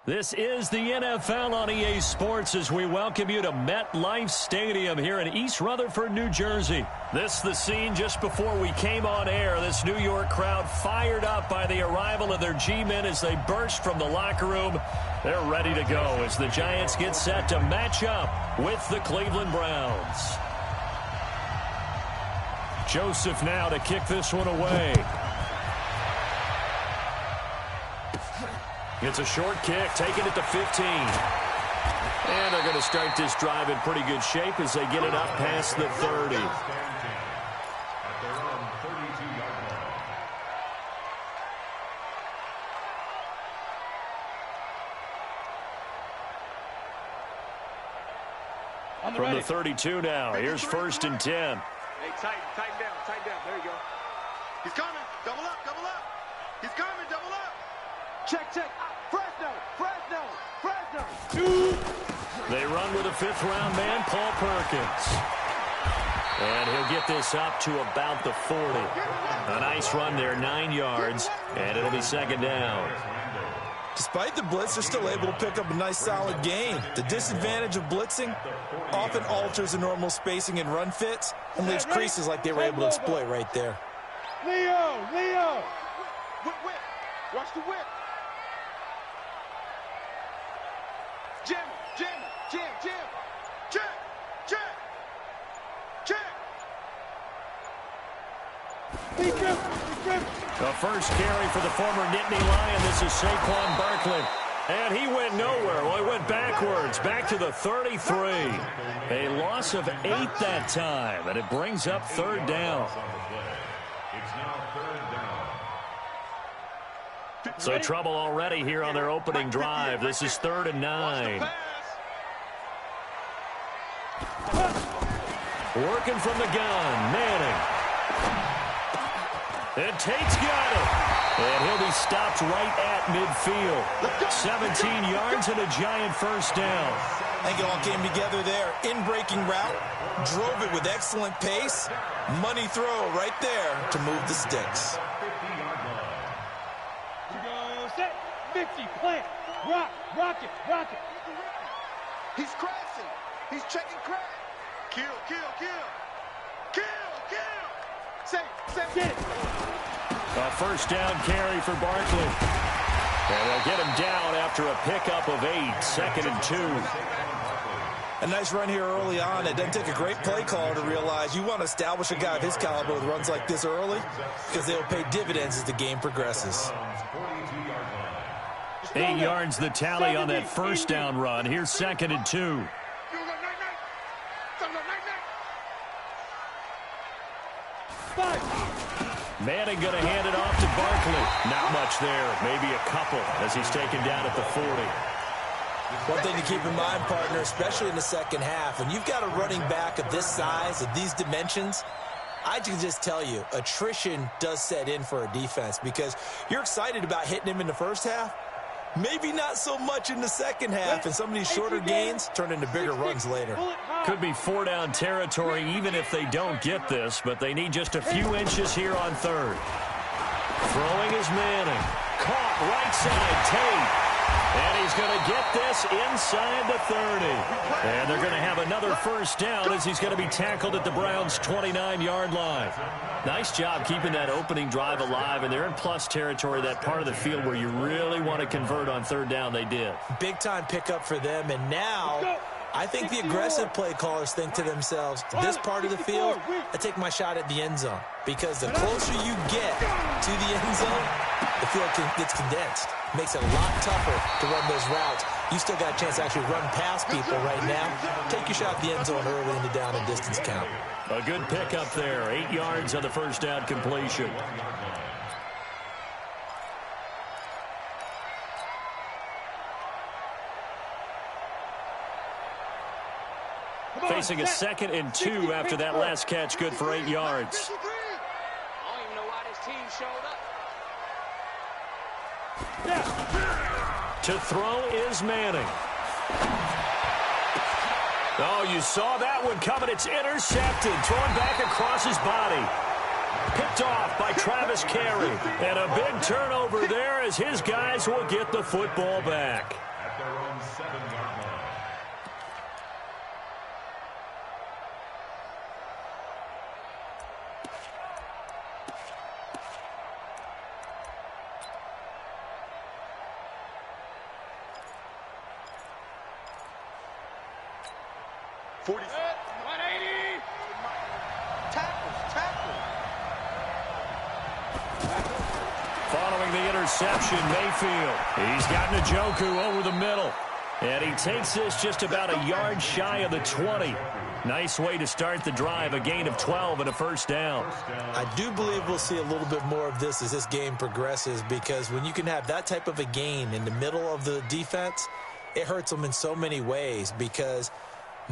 This is the NFL on EA Sports as we welcome you to MetLife Stadium here in East Rutherford, New Jersey. This is the scene just before we came on air. This New York crowd fired up by the arrival of their G-men as they burst from the locker room. They're ready to go as the Giants get set to match up with the Cleveland Browns. Joseph now to kick this one away. It's a short kick, taking it to 15. And they're going to start this drive in pretty good shape as they get it up past the 30. From the 32 now, here's 1st and 10. Hey, tighten down. There you go. He's coming. Double up. He's coming. Double up. Check. Fresno. They run with a 5th-round man, Paul Perkins. And he'll get this up to about the 40. A nice run there, 9 yards, and it'll be 2nd down. Despite the blitz, they're still able to pick up a nice, solid gain. The disadvantage of blitzing often alters the normal spacing and run fits and leaves creases like they were able to exploit right there. Leo! Whip. Watch the whip. Jam. Check. The first carry for the former Nittany Lion. This is Saquon Barkley. And he went nowhere. Well, he went backwards, back to the 33. A loss of 8 that time, and it brings up 3rd down. So trouble already here on their opening drive. This is 3rd and 9. Working from the gun, Manning. And Tate's got it. And he'll be stopped right at midfield. 17 yards and a giant 1st down. I think it all came together there. In-breaking route, drove it with excellent pace. Money throw right there to move the sticks. Set, 50, plant, rock it. He's crashing. He's checking crash. Kill. Say, get it. A 1st down carry for Barkley. And they'll get him down after a pickup of 8, 2nd and 2. A nice run here early on. It doesn't take a great play caller to realize you want to establish a guy of his caliber with runs like this early because they'll pay dividends as the game progresses. 8 yards the tally on that 1st down run. Here's 2nd and 2. Manning going to hand it off to Barkley. Not much there. Maybe a couple as he's taken down at the 40. One thing to keep in mind, partner, especially in the second half, when you've got a running back of this size, of these dimensions, I can just tell you, attrition does set in for a defense because you're excited about hitting him in the first half. Maybe not so much in the second half, and some of these shorter gains turn into bigger runs later. Could be 4-down territory even if they don't get this, but they need just a few inches here on 3rd. Throwing is Manning. Caught right side, Tate. And he's going to get this inside the 30. And they're going to have another 1st down as he's going to be tackled at the Browns' 29-yard line. Nice job keeping that opening drive alive, and they're in plus territory, that part of the field where you really want to convert on 3rd down. They did. Big-time pickup for them, and now I think the aggressive play callers think to themselves, this part of the field, I take my shot at the end zone. Because the closer you get to the end zone, the field gets condensed. Makes it a lot tougher to run those routes. You still got a chance to actually run past people right now. Take your shot at the end zone early in the down and distance count. A good pickup there. 8 yards on the 1st down completion. Facing a 2nd and 2 after that last catch, good for 8 yards. I don't even know why this team showed up. To throw is Manning. Oh, you saw that one coming. It's intercepted. Thrown back across his body. Picked off by Travis Carey. And a big turnover there as his guys will get the football back. 7-yard line. Following the interception, Mayfield. He's got Njoku over the middle. And he takes this just about a yard shy of the 20. Nice way to start the drive, a gain of 12 and a first down. I do believe we'll see a little bit more of this as this game progresses, because when you can have that type of a gain in the middle of the defense, it hurts them in so many ways, because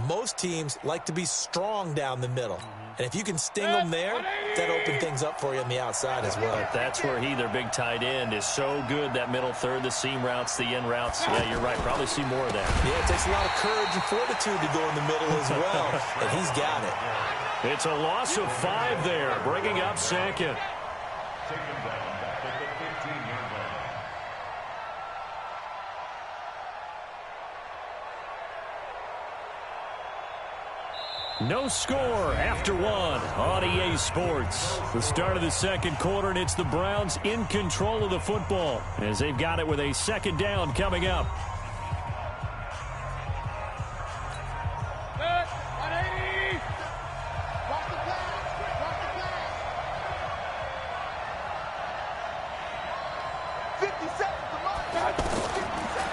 most teams like to be strong down the middle. And if you can sting them there, that opens things up for you on the outside as well. That's where their big tight end, is so good, that middle third, the seam routes, the in routes. Yeah, you're right. Probably see more of that. Yeah, it takes a lot of courage and fortitude to go in the middle as well, and he's got it. It's a loss of 5 there, bringing up second. Take him down back at the 15-yard line. No score after 1 on EA Sports. The start of the second quarter, and it's the Browns in control of the football as they've got it with a second down coming up.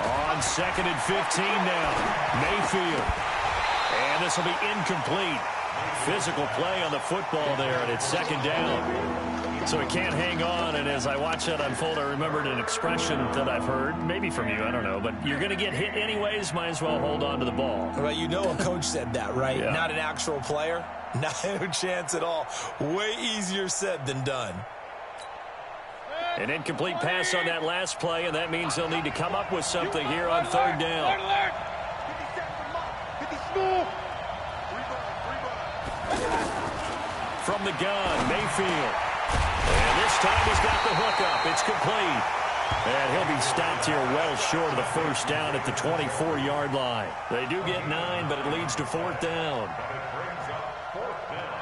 On 2nd and 15 now, Mayfield. And this will be incomplete. Physical play on the football there, and it's second down. So it can't hang on, and as I watch that unfold, I remembered an expression that I've heard, maybe from you, I don't know, but you're going to get hit anyways, might as well hold on to the ball. Well, you know a coach said that, right? Yeah. Not an actual player. No chance at all. Way easier said than done. An incomplete pass on that last play, and that means they'll need to come up with something here on third down. From the gun, Mayfield. And this time he's got the hookup. It's complete. And he'll be stopped here well short of the first down at the 24-yard line. They do get 9, but it leads to 4th down. But it brings up 4th down.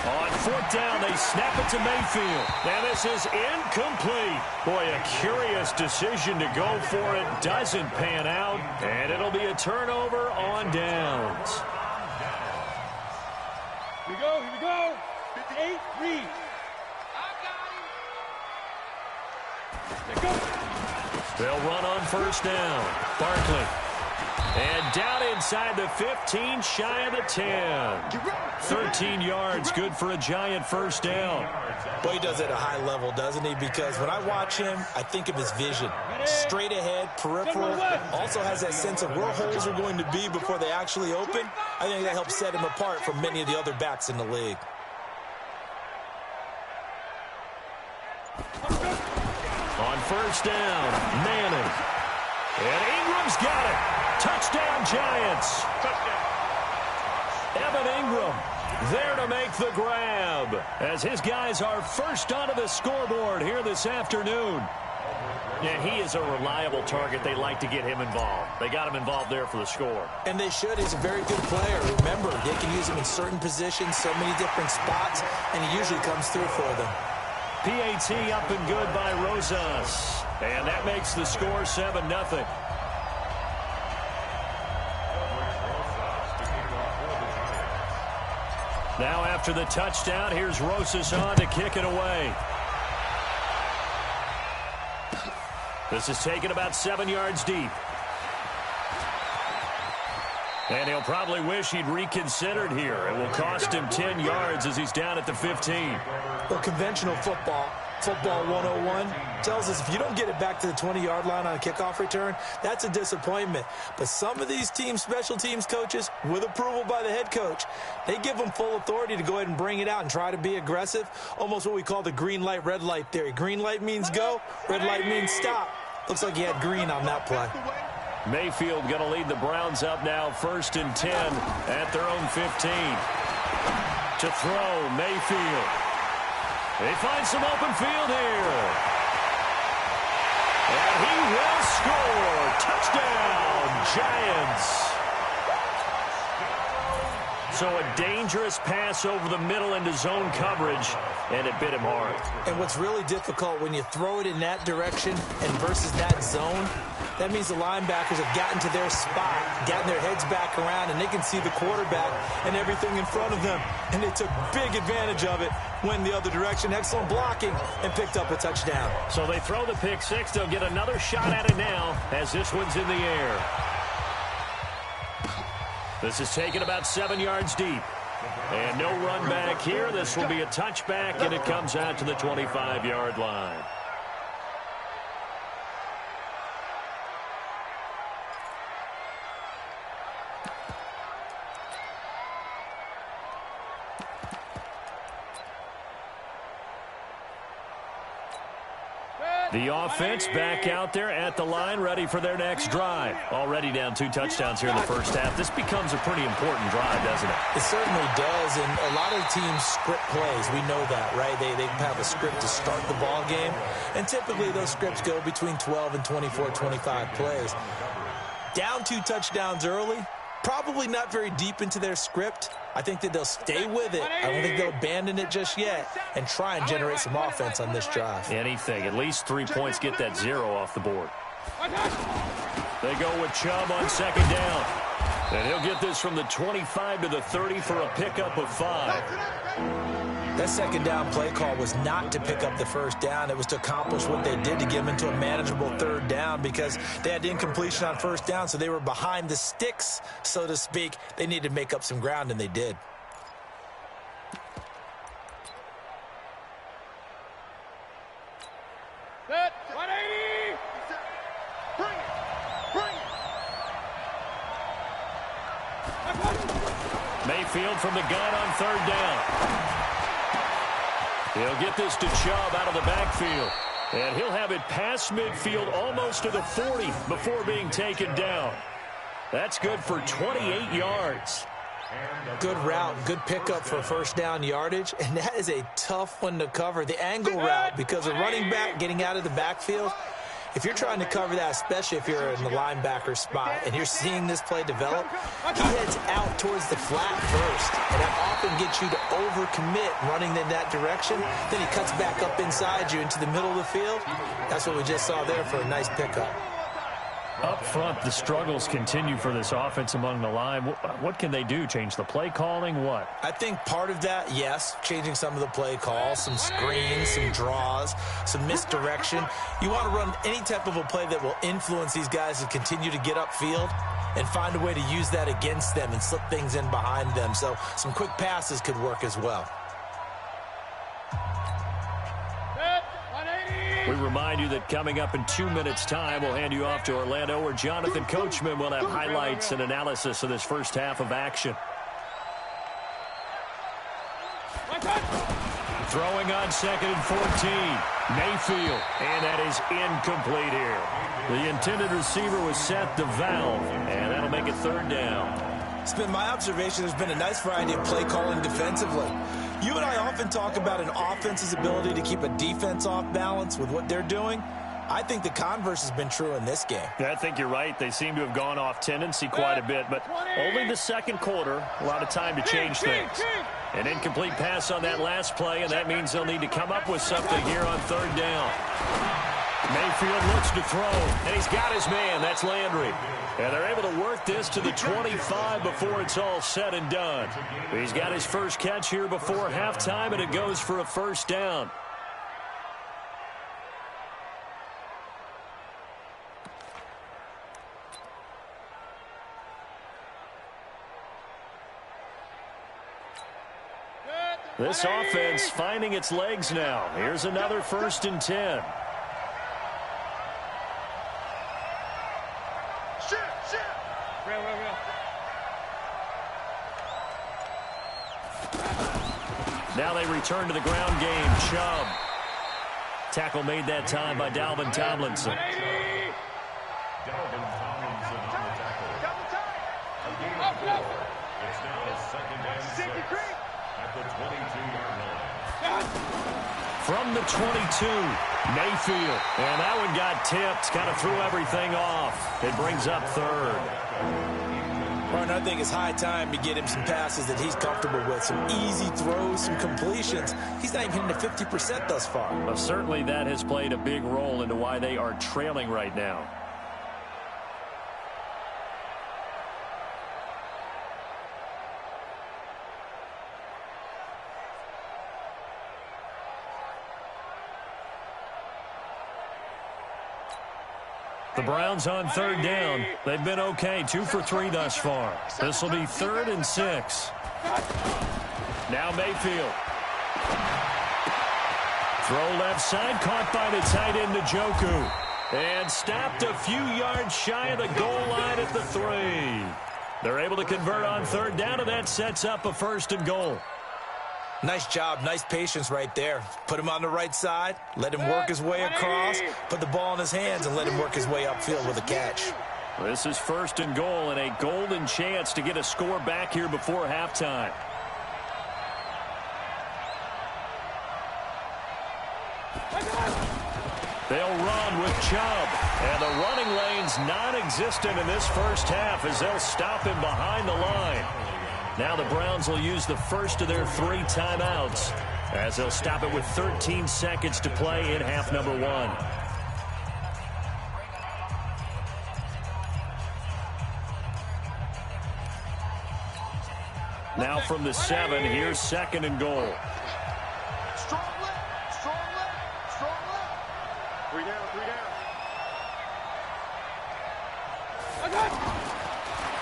On 4th down, they snap it to Mayfield. Now this is incomplete. Boy, a curious decision to go for it. Doesn't pan out, and it'll be a turnover on downs. Here we go. 58, read. They'll run on first down. Barkley. And down inside the 15, shy of the 10. 13 yards, good for a giant first down. Boy, he does it at a high level, doesn't he? Because when I watch him, I think of his vision. Straight ahead, peripheral. Also has that sense of where holes are going to be before they actually open. I think that helps set him apart from many of the other backs in the league. On first down, Manning. And Ingram's got it. Touchdown, Giants. Touchdown. Evan Ingram there to make the grab as his guys are first onto the scoreboard here this afternoon. Yeah, he is a reliable target. They like to get him involved. They got him involved there for the score. And they should. He's a very good player. Remember, they can use him in certain positions, so many different spots, and he usually comes through for them. PAT up and good by Rosas. And that makes the score 7-0. Now after the touchdown, here's Rosas on to kick it away. This is taken about 7 yards deep. And he'll probably wish he'd reconsidered here. It will cost him 10 yards as he's down at the 15. Well, conventional football, Football 101 tells us if you don't get it back to the 20-yard line on a kickoff return, that's a disappointment. But some of these teams, special teams coaches, with approval by the head coach, they give them full authority to go ahead and bring it out and try to be aggressive, almost what we call the green light, red light theory. Green light means go, red light means stop. Looks like he had green on that play. Mayfield going to lead the Browns up now, 1st and 10 at their own 15. To throw, Mayfield. They find some open field here. And he will score. Touchdown, Giants. So a dangerous pass over the middle into zone coverage, and it bit him hard. And what's really difficult when you throw it in that direction and versus that zone, that means the linebackers have gotten to their spot, gotten their heads back around, and they can see the quarterback and everything in front of them. And they took big advantage of it, went the other direction, excellent blocking, and picked up a touchdown. So they throw the pick six. They'll get another shot at it now as this one's in the air. This is taken about 7 yards deep. And no run back here. This will be a touchback, and it comes out to the 25-yard line. The offense back out there at the line, ready for their next drive. Already down 2 touchdowns here in the first half. This becomes a pretty important drive, doesn't it? It certainly does, and a lot of teams script plays. We know that, right? They have a script to start the ball game, and typically those scripts go between 12 and 24, 25 plays. Down 2 touchdowns early, probably not very deep into their script. I think that they'll stay with it. I don't think they'll abandon it just yet and try and generate some offense on this drive. Anything. At least 3 points. Get that 0 off the board. They go with Chubb on 2nd down. And he'll get this from the 25 to the 30 for a pickup of 5. That 2nd down play call was not to pick up the 1st down. It was to accomplish what they did to get them into a manageable 3rd down because they had incompletion on 1st down, so they were behind the sticks, so to speak. They needed to make up some ground, and they did. Set, 180. Bring it. Mayfield from the gun on 3rd down. He'll get this to Chubb out of the backfield. And he'll have it past midfield almost to the 40 before being taken down. That's good for 28 yards. Good route, good pickup for 1st down yardage, and that is a tough one to cover. The angle route, because a running back getting out of the backfield, if you're trying to cover that, especially if you're in the linebacker spot and you're seeing this play develop, he heads out towards the flat first, and that often gets you to overcommit running in that direction. Then he cuts back up inside you into the middle of the field. That's what we just saw there for a nice pickup. Up front, the struggles continue for this offense among the line. What can they do? Change the play calling? What? I think part of that, yes, changing some of the play calls, some screens, some draws, some misdirection. You want to run any type of a play that will influence these guys to continue to get upfield and find a way to use that against them and slip things in behind them. So some quick passes could work as well. We remind you that coming up in 2 minutes' time, we'll hand you off to Orlando, where Jonathan Coachman will have highlights and analysis of this first half of action. Throwing on 2nd and 14. Mayfield, and that is incomplete here. The intended receiver was set to Valve, and that'll make it 3rd down. It's been my observation there's been a nice variety of play calling defensively. You and I often talk about an offense's ability to keep a defense off balance with what they're doing. I think the converse has been true in this game. Yeah, I think you're right. They seem to have gone off tendency quite a bit, but only the 2nd quarter, a lot of time to change things. An incomplete pass on that last play, and that means they'll need to come up with something here on 3rd down. Mayfield looks to throw, and he's got his man. That's Landry. And they're able to work this to the 25 before it's all said and done. He's got his first catch here before halftime, and it goes for a 1st down. This offense finding its legs now. Here's another 1st and 10. Now they return to the ground game. Chubb. Tackle made that time by Dalvin Tomlinson. Dalvin Tomlinson on the tackle. A gain of 4. It's now a 2nd and 6 at the 22-yard line. From the 22, Mayfield. And that one got tipped. Kind of threw everything off. It brings up 3rd. Martin, I think it's high time to get him some passes that he's comfortable with. Some easy throws, some completions. He's not even hitting to 50% thus far. Well, certainly that has played a big role into why they are trailing right now. The Browns on 3rd down. They've been okay, 2 for 3 thus far. This will be 3rd and 6. Now Mayfield. Throw left side, caught by the tight end Njoku. And stopped a few yards shy of the goal line at the 3. They're able to convert on 3rd down, and that sets up a 1st and goal. Nice job, nice patience right there. Put him on the right side, let him work his way across, put the ball in his hands, and let him work his way upfield with a catch. This is 1st and goal and a golden chance to get a score back here before halftime. They'll run with Chubb. And the running lane's non-existent in this first half as they'll stop him behind the line. Now the Browns will use the first of their 3 timeouts as they'll stop it with 13 seconds to play in half number 1. Now from the 7, here's 2nd and goal. Strong left, strong left, strong left. 3 down, 3 down.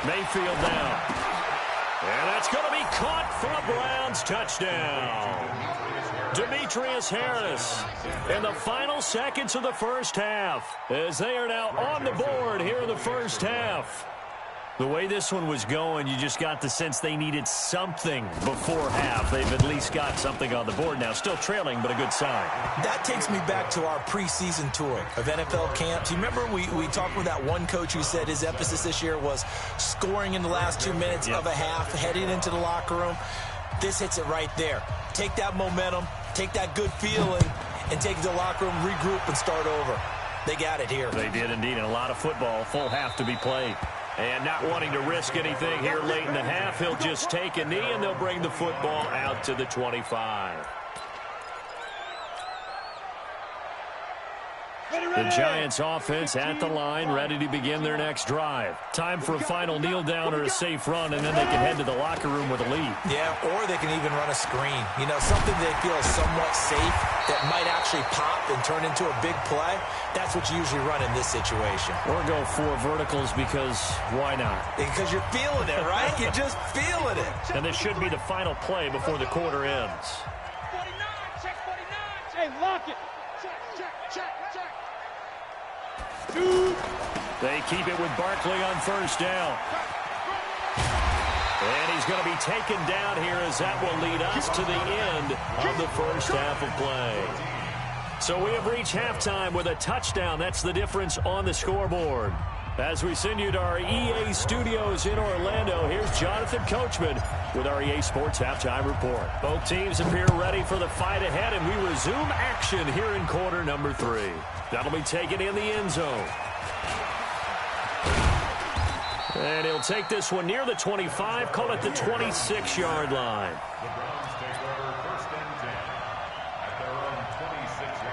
Mayfield now. And that's going to be caught for a Browns touchdown. Demetrius Harris in the final seconds of the first half as they are now on the board here in the first half. The way this one was going, you just got the sense they needed something before half. They've at least got something on the board now. Still trailing, but a good sign. That takes me back to our preseason tour of NFL camps. You remember we talked with that one coach who said his emphasis this year was scoring in the last 2 minutes of a half, heading into the locker room. This hits it right there. Take that momentum, take that good feeling, and take it to the locker room, regroup, and start over. They got it here. They did indeed, and a lot of football, full half to be played. And not wanting to risk anything here late in the half, he'll just take a knee, and they'll bring the football out to the 25. The Giants offense at the line, ready to begin their next drive. Time for a final kneel down or a safe run, and then they can head to the locker room with a lead. Yeah, or they can even run a screen. You know, something they feel is somewhat safe that might actually pop and turn into a big play. That's what you usually run in this situation. Or go 4 verticals because why not? Because you're feeling it, right? You're just feeling it. And this should be the final play before the quarter ends. 49, check 49. Hey, lock it. Check, check, check, check. They keep it with Barkley on first down. And he's going to be taken down here as that will lead us to the end of the first half of play. So we have reached halftime with a touchdown. That's the difference on the scoreboard. As we send you to our EA studios in Orlando, here's Jonathan Coachman with our EA Sports Halftime Report. Both teams appear ready for the fight ahead, and we resume action here in quarter number 3. That'll be taken in the end zone. And he'll take this one near the 25, call it the 26-yard line. The Browns take over 1st and 10 at their own 26-yard line.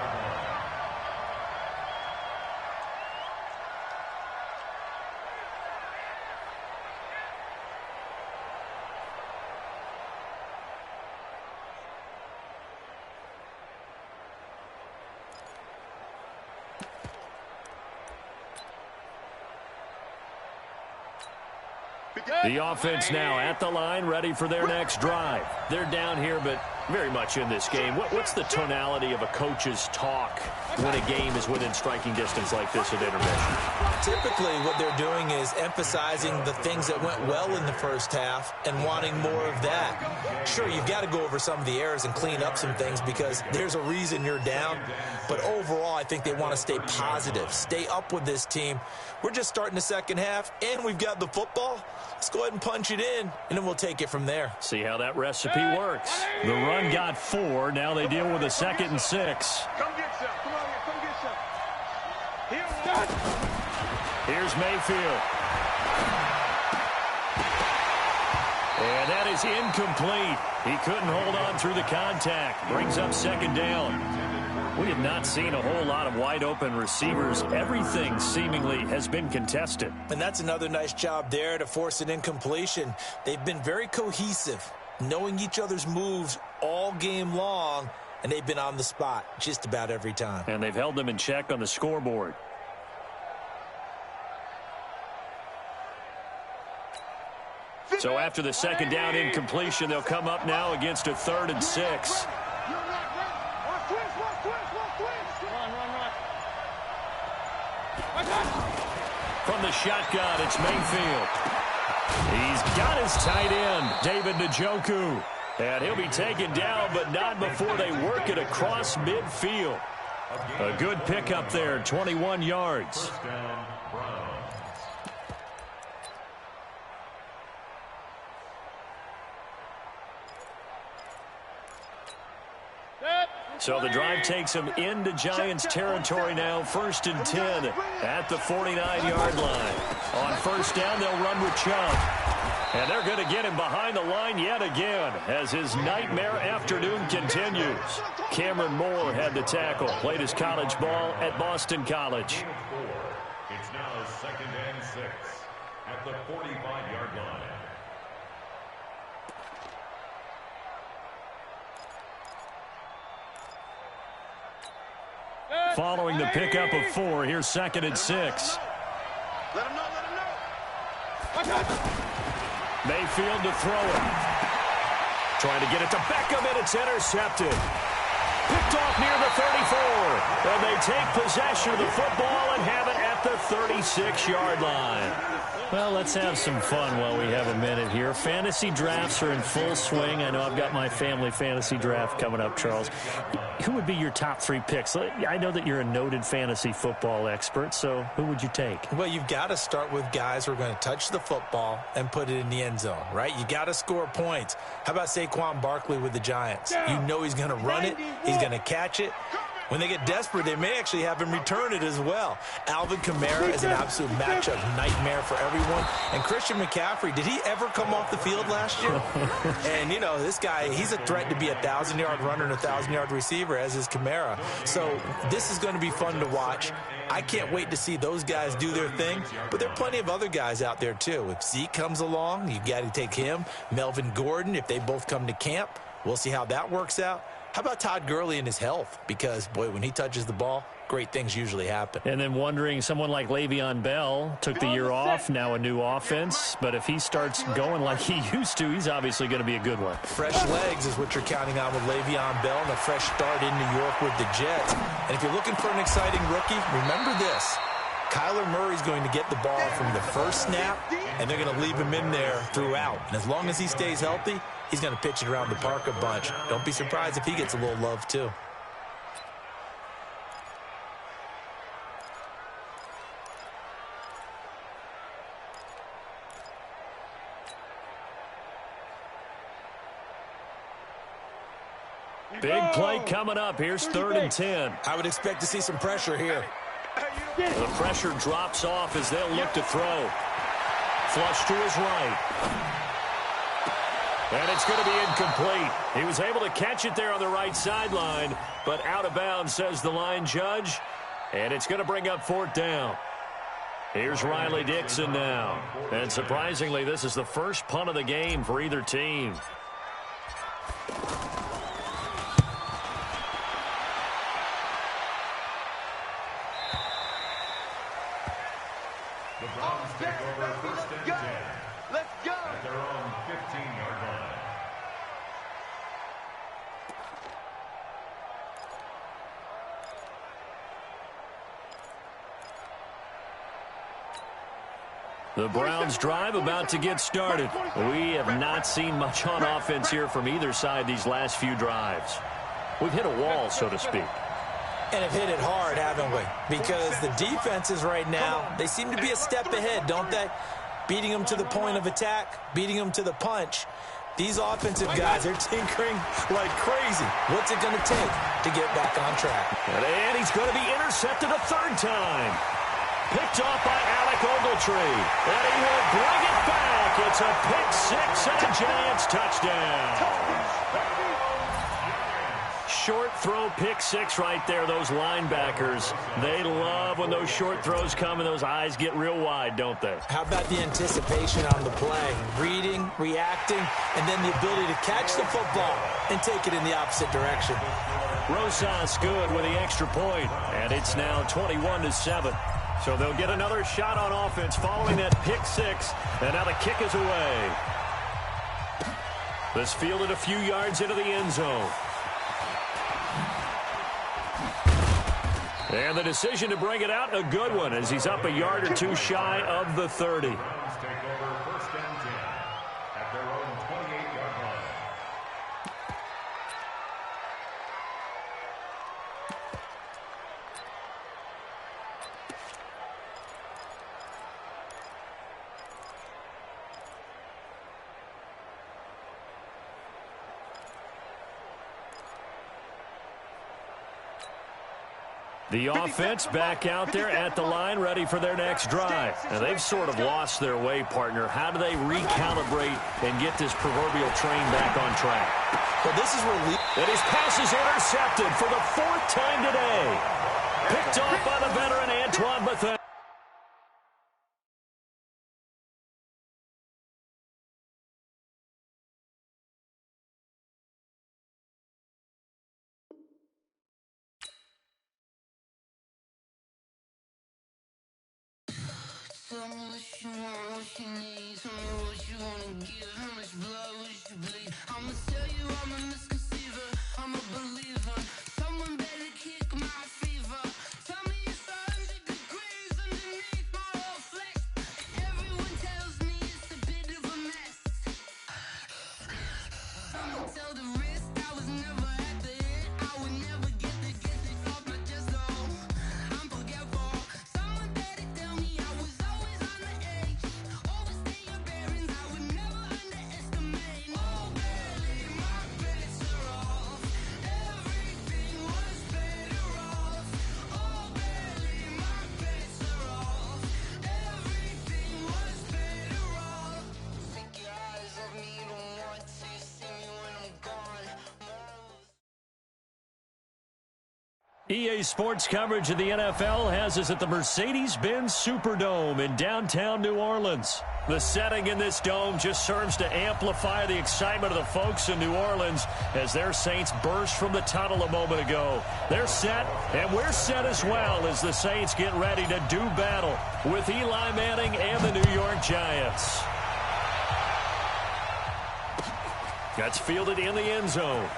The offense now at the line, ready for their next drive. They're down here, but very much in this game. What's the tonality of a coach's talk when a game is within striking distance like this at intermission? Typically, what they're doing is emphasizing the things that went well in the first half and wanting more of that. Sure, you've got to go over some of the errors and clean up some things because there's a reason you're down. But overall, I think they want to stay positive, stay up with this team. We're just starting the second half, and we've got the football. Let's go ahead and punch it in, and then we'll take it from there. See how that recipe works. The run got 4. Now they deal with a 2nd and 6. Come get some. Come on here. Come get some. Here's Mayfield. And that is incomplete. He couldn't hold on through the contact. Brings up 2nd down. We have not seen a whole lot of wide-open receivers. Everything seemingly has been contested. And that's another nice job there to force an incompletion. They've been very cohesive, knowing each other's moves all game long, and they've been on the spot just about every time. And they've held them in check on the scoreboard. So after the 2nd down incompletion, they'll come up now against a 3rd and 6. From the shotgun, it's Mayfield. He's got his tight end, David Njoku. And he'll be taken down, but not before they work it across midfield. A good pickup there, 21 yards. So the drive takes them into Giants territory now, 1st and 10 at the 49-yard line. On 1st down, they'll run with Chubb. And they're going to get him behind the line yet again as his nightmare afternoon continues. Cameron Moore had the tackle, played his college ball at Boston College. It's now 2nd and 6 at the 45-yard line. Following the pickup of 4, here's 2nd and 6. Let him know, let him know. Mayfield to throw it. Trying to get it to Beckham, and it's intercepted. Picked off near the 34. And they take possession of the football and have it at the 36-yard line. Well, let's have some fun while we have a minute here. Fantasy drafts are in full swing. I know I've got my family fantasy draft coming up, Charles. Who would be your top 3 picks? I know that you're a noted fantasy football expert, so who would you take? Well, you've got to start with guys who are going to touch the football and put it in the end zone, right? You got to score points. How about Saquon Barkley with the Giants? You know he's going to run it. He's going to catch it. When they get desperate, they may actually have him return it as well. Alvin Kamara is an absolute matchup nightmare for everyone. And Christian McCaffrey, did he ever come off the field last year? And, you know, this guy, he's a threat to be a 1,000-yard runner and a 1,000-yard receiver, as is Kamara. So this is going to be fun to watch. I can't wait to see those guys do their thing. But there are plenty of other guys out there, too. If Zeke comes along, you got to take him. Melvin Gordon, if they both come to camp, we'll see how that works out. How about Todd Gurley and his health? Because, boy, when he touches the ball, great things usually happen. And then wondering, someone like Le'Veon Bell took the year off, now a new offense. But if he starts going like he used to, he's obviously going to be a good one. Fresh legs is what you're counting on with Le'Veon Bell and a fresh start in New York with the Jets. And if you're looking for an exciting rookie, remember this. Kyler Murray's going to get the ball from the first snap, and they're going to leave him in there throughout. And as long as he stays healthy, he's going to pitch it around the park a bunch. Don't be surprised if he gets a little love, too. Big play coming up. Here's 3rd and 10. I would expect to see some pressure here. The pressure drops off as they'll look to throw. Flush to his right. And it's going to be incomplete. He was able to catch it there on the right sideline, but out of bounds, says the line judge. And it's going to bring up 4th down. Here's Riley Dixon now. And surprisingly, this is the first punt of the game for either team. The Browns take over 1st and 10. Let's go. At their own 15-yard line. The Browns' drive about to get started. We have not seen much on offense here from either side these last few drives. We've hit a wall, so to speak. And have hit it hard, haven't we? Because the defenses right now, they seem to be a step ahead, don't they? Beating them to the point of attack, beating them to the punch. These offensive guys, they're tinkering like crazy. What's it going to take to get back on track? And he's going to be intercepted a third time. Picked off by Alec Ogletree. And he will bring it back. It's a pick six and a Giants touchdown. Short throw pick six right there. Those linebackers, they love when those short throws come and those eyes get real wide, don't they? How about the anticipation on the play? Reading, reacting, and then the ability to catch the football and take it in the opposite direction. Rosas good with the extra point, and it's now 21-7. So they'll get another shot on offense following that pick six, and now the kick is away. This fielded a few yards into the end zone. And the decision to bring it out, a good one, as he's up a yard or two shy of the 30. Take over first and 10 at their own 28-yard line. The offense back out there at the line, ready for their next drive. Now, they've sort of lost their way, partner. How do they recalibrate and get this proverbial train back on track? Well, this is where and his pass is intercepted for the fourth time today. Picked off by the veteran Antoine Bethea. Tell me what you want, what you need. Tell me what you wanna give. How much blood would you bleed? I'ma tell you I'm a misconceiver. I'm a believer. Someone better kick my fever. Tell me it's 100 degrees underneath my whole flesh. Everyone tells me it's a bit of a mess. I'ma tell the risk I was never at the end. I would never get the off my chest, though. I'm forgetful. Someone better tell me I was always on the edge. Overstay your bearings, I would never underestimate. Oh, barely, my bets are off. Everything was better off. Oh, barely, my bets are off. Everything was better off. Take your eyes off me, don't want to see me when I'm gone. EA Sports coverage of the NFL has us at the Mercedes-Benz Superdome in downtown New Orleans. The setting in this dome just serves to amplify the excitement of the folks in New Orleans as their Saints burst from the tunnel a moment ago. They're set, and we're set as well as the Saints get ready to do battle with Eli Manning and the New York Giants. That's fielded in the end zone.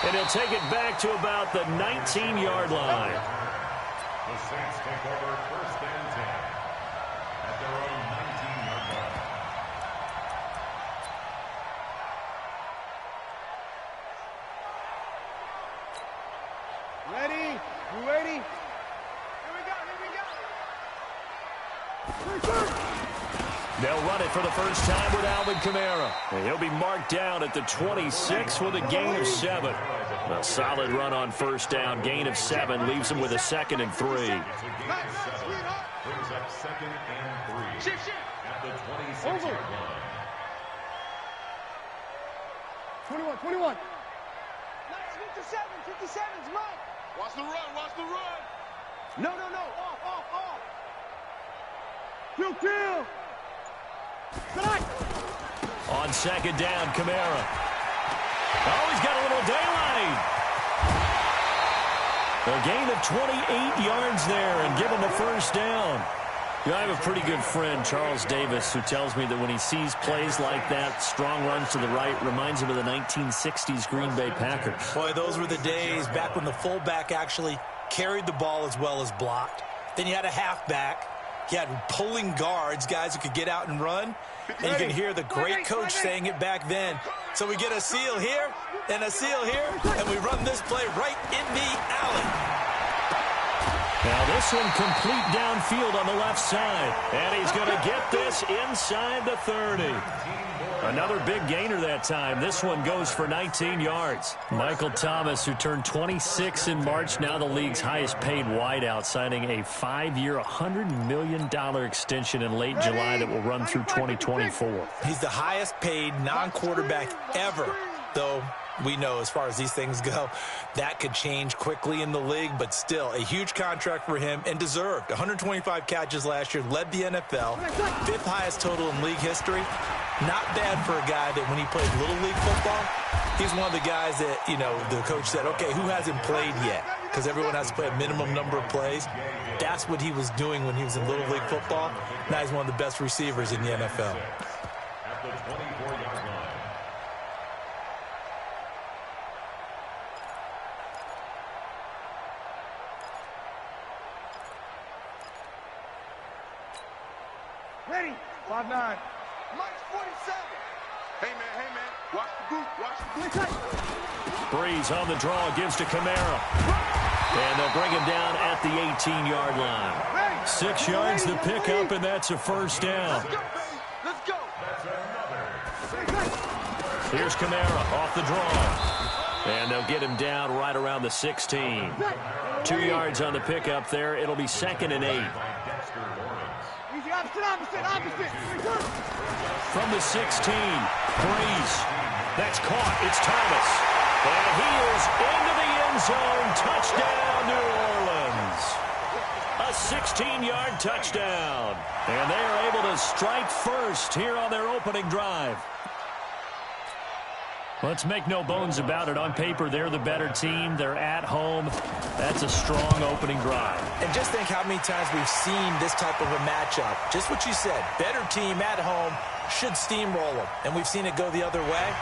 And he'll take it back to about the 19-yard line. The Saints take over first and 10 at their own 19-yard line. Ready? You ready? Here we go. They'll run it for the first time with Alvin Kamara. And he'll be marked down at the 26 with a gain of 7. A solid run on first down. Gain of 7 leaves him with a 2nd and 3. Brings up 2nd and 3 at the 26-yard line. 21. 57's mine. Watch the run. No. Off. Kill. On second down, Kamara. Oh, he's got a little daylight. A gain of 28 yards there and give him the first down. You know, I have a pretty good friend, Charles Davis, who tells me that when he sees plays like that, strong runs to the right, reminds him of the 1960s Green Bay Packers. Boy, those were the days back when the fullback actually carried the ball as well as blocked. Then you had a halfback. You had pulling guards, guys who could get out and run. And you can hear the great coach saying it back then. So we get a seal here and a seal here, and we run this play right in the alley. Now this one complete downfield on the left side. And he's going to get this inside the 30. Another big gainer that time. This one goes for 19 yards. Michael Thomas, who turned 26 in March, now the league's highest paid wideout, signing a 5-year, $100 million extension in late July that will run through 2024. He's the highest paid non-quarterback ever, though we know as far as these things go, that could change quickly in the league, but still a huge contract for him and deserved. 125 catches last year, led the NFL, 5th highest total in league history. Not bad for a guy that when he played Little League football, he's one of the guys that, you know, the coach said, okay, who hasn't played yet? Because everyone has to play a minimum number of plays. That's what he was doing when he was in Little League football. Now he's one of the best receivers in the NFL. At the 24-yard line. Ready. 5-9. Mike's 47. Hey, man. Watch the boot. Breeze on the draw, gives to Kamara. And they'll bring him down at the 18-yard line. 6 yards the pickup, and that's a first down. Let's go. Here's Kamara off the draw. And they'll get him down right around the 16. 2 yards on the pickup there. It'll be 2nd and 8. Opposite. From the 16, Breeze. That's caught. It's Thomas. And he is into the end zone. Touchdown, New Orleans. A 16-yard touchdown. And they are able to strike first here on their opening drive. Let's make no bones about it. On paper, they're the better team. They're at home. That's a strong opening drive. And just think how many times we've seen this type of a matchup. Just what you said. Better team at home should steamroll them. And we've seen it go the other way.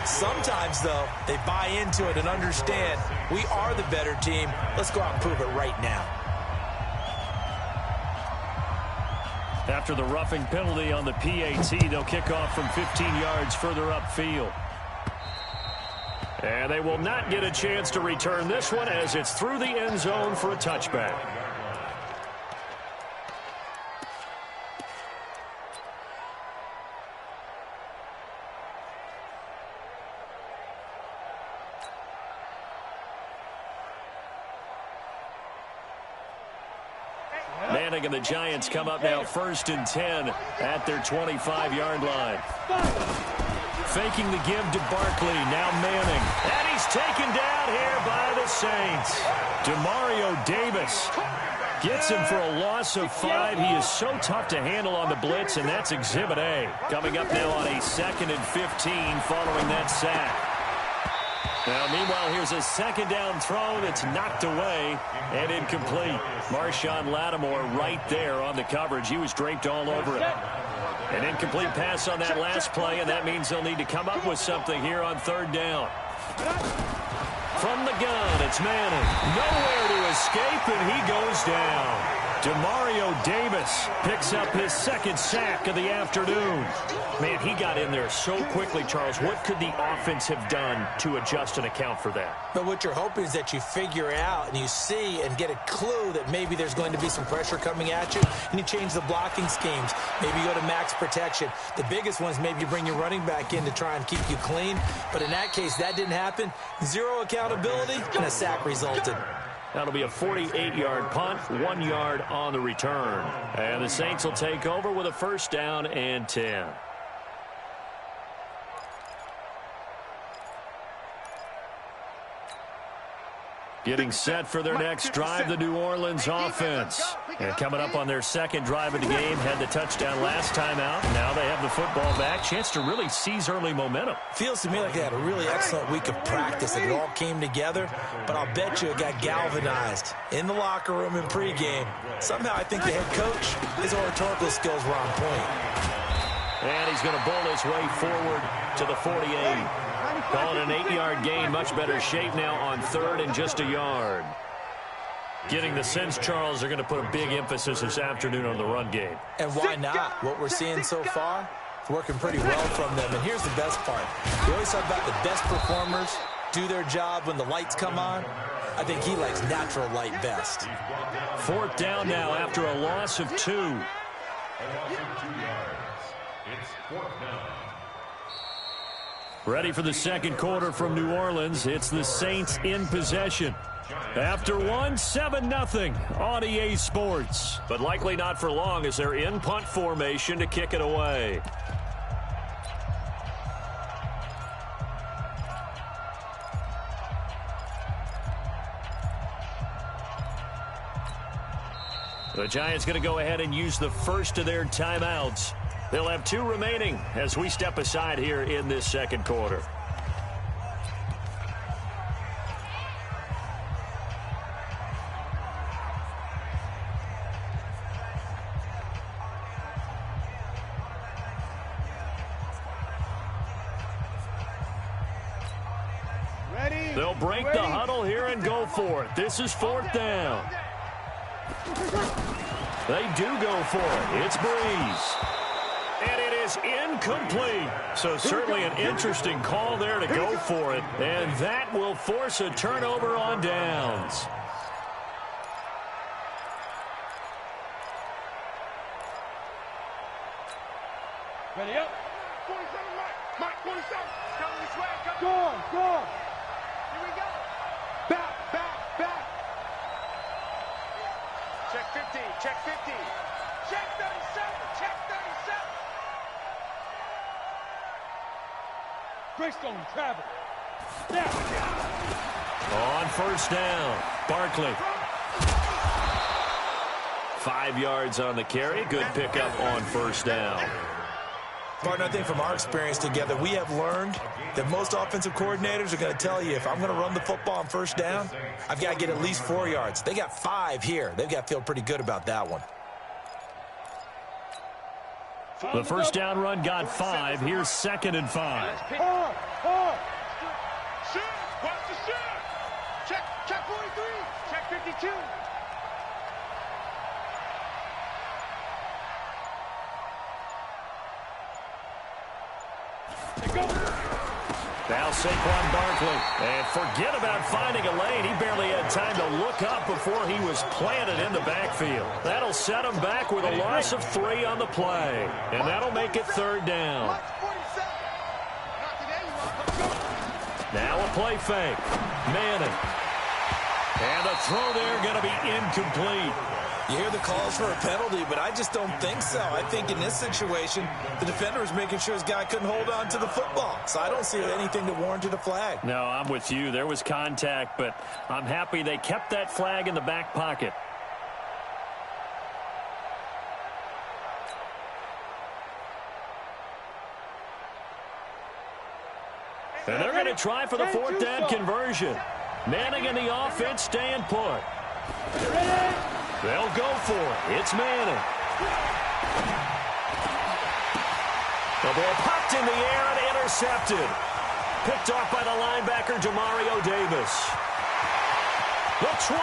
Sometimes, though, they buy into it and understand we are the better team. Let's go out and prove it right now. After the roughing penalty on the PAT, they'll kick off from 15 yards further upfield. And they will not get a chance to return this one as it's through the end zone for a touchback. Manning and the Giants come up now 1st and 10 at their 25-yard line. Faking the give to Barkley, now Manning. And he's taken down here by the Saints. Demario Davis gets him for a loss of 5. He is so tough to handle on the blitz, and that's Exhibit A. Coming up now on a 2nd and 15 following that sack. Now, meanwhile, here's a 2nd down throw that's knocked away and incomplete. Marshawn Lattimore right there on the coverage. He was draped all over it. An incomplete pass on that last play, and that means they'll need to come up with something here on 3rd down. From the gun, it's Manning. Nowhere to escape, and he goes down. Demario Davis picks up his 2nd sack of the afternoon. Man, he got in there so quickly, Charles. What could the offense have done to adjust and account for that? But what you're hoping is that you figure out and you see and get a clue that maybe there's going to be some pressure coming at you, and you change the blocking schemes. Maybe you go to max protection. The biggest one is maybe you bring your running back in to try and keep you clean. But in that case, that didn't happen. 0 accountability, and a sack resulted. That'll be a 48-yard punt, 1 yard on the return. And the Saints will take over with a 1st down and 10. Getting set for their next drive, the New Orleans offense. And coming up on their 2nd drive of the game, had the touchdown last time out. Now they have the football back. Chance to really seize early momentum. Feels to me like they had a really excellent week of practice. It all came together, but I'll bet you it got galvanized in the locker room in pregame. Somehow I think the head coach, his oratorical skills were on point. And he's going to bowl his way forward to the 48. Calling an 8-yard gain, much better shape now on 3rd and just a yard. Getting the sense, Charles, they're going to put a big emphasis this afternoon on the run game. And why not? What we're seeing so far, it's working pretty well from them. And here's the best part. We always talk about the best performers do their job when the lights come on. I think he likes natural light best. 4th down now after a loss of 2. A loss of 2 yards. It's 4th down. Ready for the second quarter from New Orleans. It's the Saints in possession. After 7-0 on EA Sports. But likely not for long as they're in punt formation to kick it away. The Giants going to go ahead and use the first of their timeouts. They'll have 2 remaining as we step aside here in this second quarter. Ready? They'll break the huddle here and go for it. This is 4th down. They do go for it. It's Breeze. And it is incomplete. So certainly an interesting call there to go for it. And that will force a turnover on downs. Ready up. 47, Mike, 47. Coming this way, coming. Go. Here we go. Back. Check 15, check 15. Check 37, check 37. Greystone, travel. On 1st down, Barkley. 5 yards on the carry. Good pickup on 1st down. Partner, I think from our experience together, we have learned that most offensive coordinators are going to tell you, if I'm going to run the football on 1st down, I've got to get at least 4 yards. They got 5 here. They've got to feel pretty good about that one. The 1st down run got 5. Here's 2nd and 5. Hard. Shoot. Watch the shoot. Check 43. Check 52. Now Saquon Barkley. And forget about finding a lane. He barely had time to look up before he was planted in the backfield. That'll set him back with a loss of 3 on the play. And that'll make it 3rd down. Now a play fake. Manning. And a throw there going to be incomplete. You hear the calls for a penalty, but I just don't think so. I think in this situation, the defender was making sure his guy couldn't hold on to the football. So I don't see anything that warranted a flag. No, I'm with you. There was contact, but I'm happy they kept that flag in the back pocket. And they're going to try for the 4th down conversion. Manning and the offense staying put. They'll go for it. It's Manning. The ball popped in the air and intercepted. Picked off by the linebacker, Demario Davis. The 20.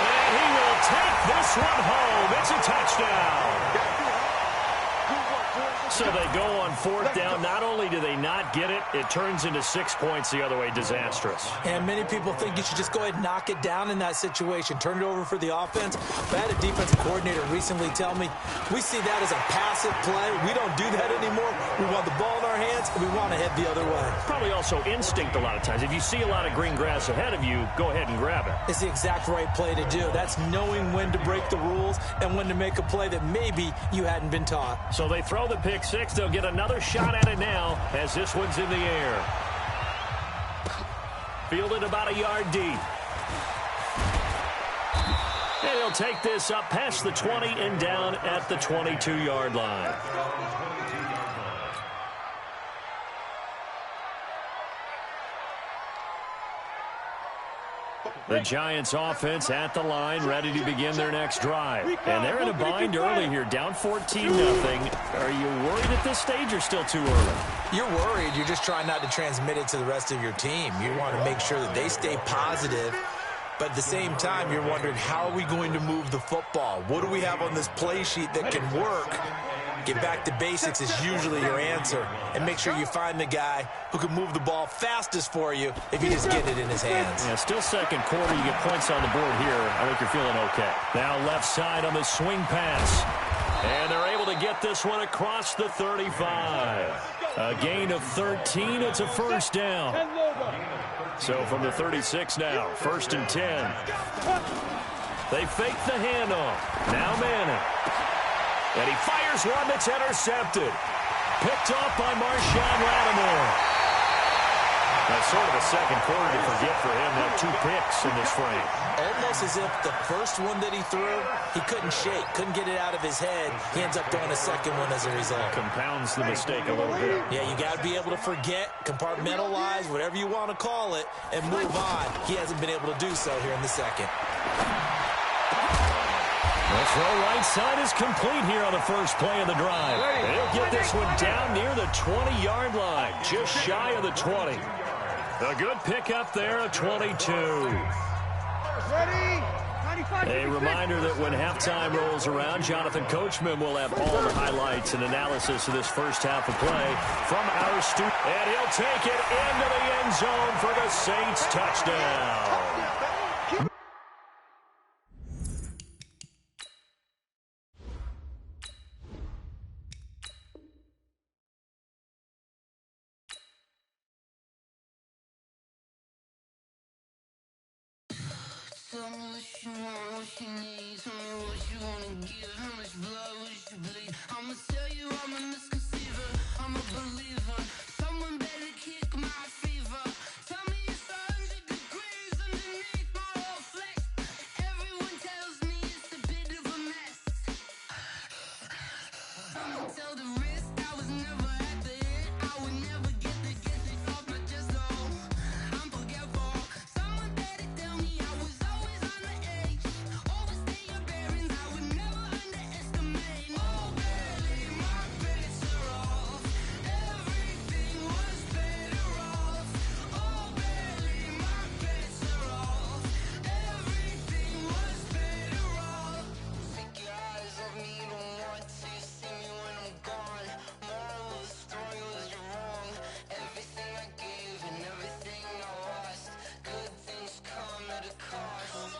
And he will take this one home. It's a touchdown. So they go on 4th down. Not only do they not get it, it turns into 6 points the other way. Disastrous. And many people think you should just go ahead and knock it down in that situation. Turn it over for the offense. But I had a defensive coordinator recently tell me, we see that as a passive play. We don't do that anymore. We want the ball in our hands, and we want to head the other way. Probably also instinct a lot of times. If you see a lot of green grass ahead of you, go ahead and grab it. It's the exact right play to do. That's knowing when to break the rules and when to make a play that maybe you hadn't been taught. So they throw the pick 6. They'll get another shot at it now as this one's in the air. Fielded about a yard deep. And he'll take this up past the 20 and down at the 22-yard line. The Giants offense at the line, ready to begin their next drive. And they're in a bind early here, down 14-0. Are you worried at this stage or still too early? You're worried. You're just trying not to transmit it to the rest of your team. You want to make sure that they stay positive But at the same time, you're wondering, how are we going to move the football? What do we have on this play sheet that can work? Get back to basics is usually your answer. And make sure you find the guy who can move the ball fastest for you if you just get it in his hands. Yeah, still second quarter. You get points on the board here. I think you're feeling okay. Now left side on the swing pass. And they're able to get this one across the 35. A gain of 13. It's a first down. So from the 36 now, 1st and 10. They fake the handoff. Now Manning. And he fires one that's intercepted. Picked off by Marshawn Lattimore. That's sort of a second quarter to forget for him. That 2 picks in this frame. Almost as if the first one that he threw, he couldn't shake, couldn't get it out of his head. He ends up throwing a second one as a result. Compounds the mistake a little bit. Yeah, you got to be able to forget, compartmentalize, whatever you want to call it, and move on. He hasn't been able to do so here in the second. The throw right side is complete here on the first play of the drive. And he'll get this one down near the 20-yard line, just shy of the 20. A good pickup there, a 22. A reminder that when halftime rolls around, Jonathan Coachman will have all the highlights and analysis of this first half of play from our studio. And he'll take it into the end zone for the Saints touchdown. Tell me what you want, what you need. Tell me what you wanna give. How much blood would you bleed? I'ma tell you I'm a misconceiver. I'm a believer. Someone better kick my fever. Tell me it's 100 degrees underneath my whole flesh. Everyone tells me it's a bit of a mess. I'ma tell the risk I was never at the end. I would never get the off my chest. Oh, I'm forgetful. Someone better tell me I was always on the edge. Overstay your bearings, I would never underestimate. Oh, barely, my bets are off. Everything was better off. Oh, barely, my bets are off. Everything was better off. Take your eyes off me, don't want to see me when I'm gone. Moral of the story was you're wrong. Everything I gave and everything I lost. Good things come at a cost.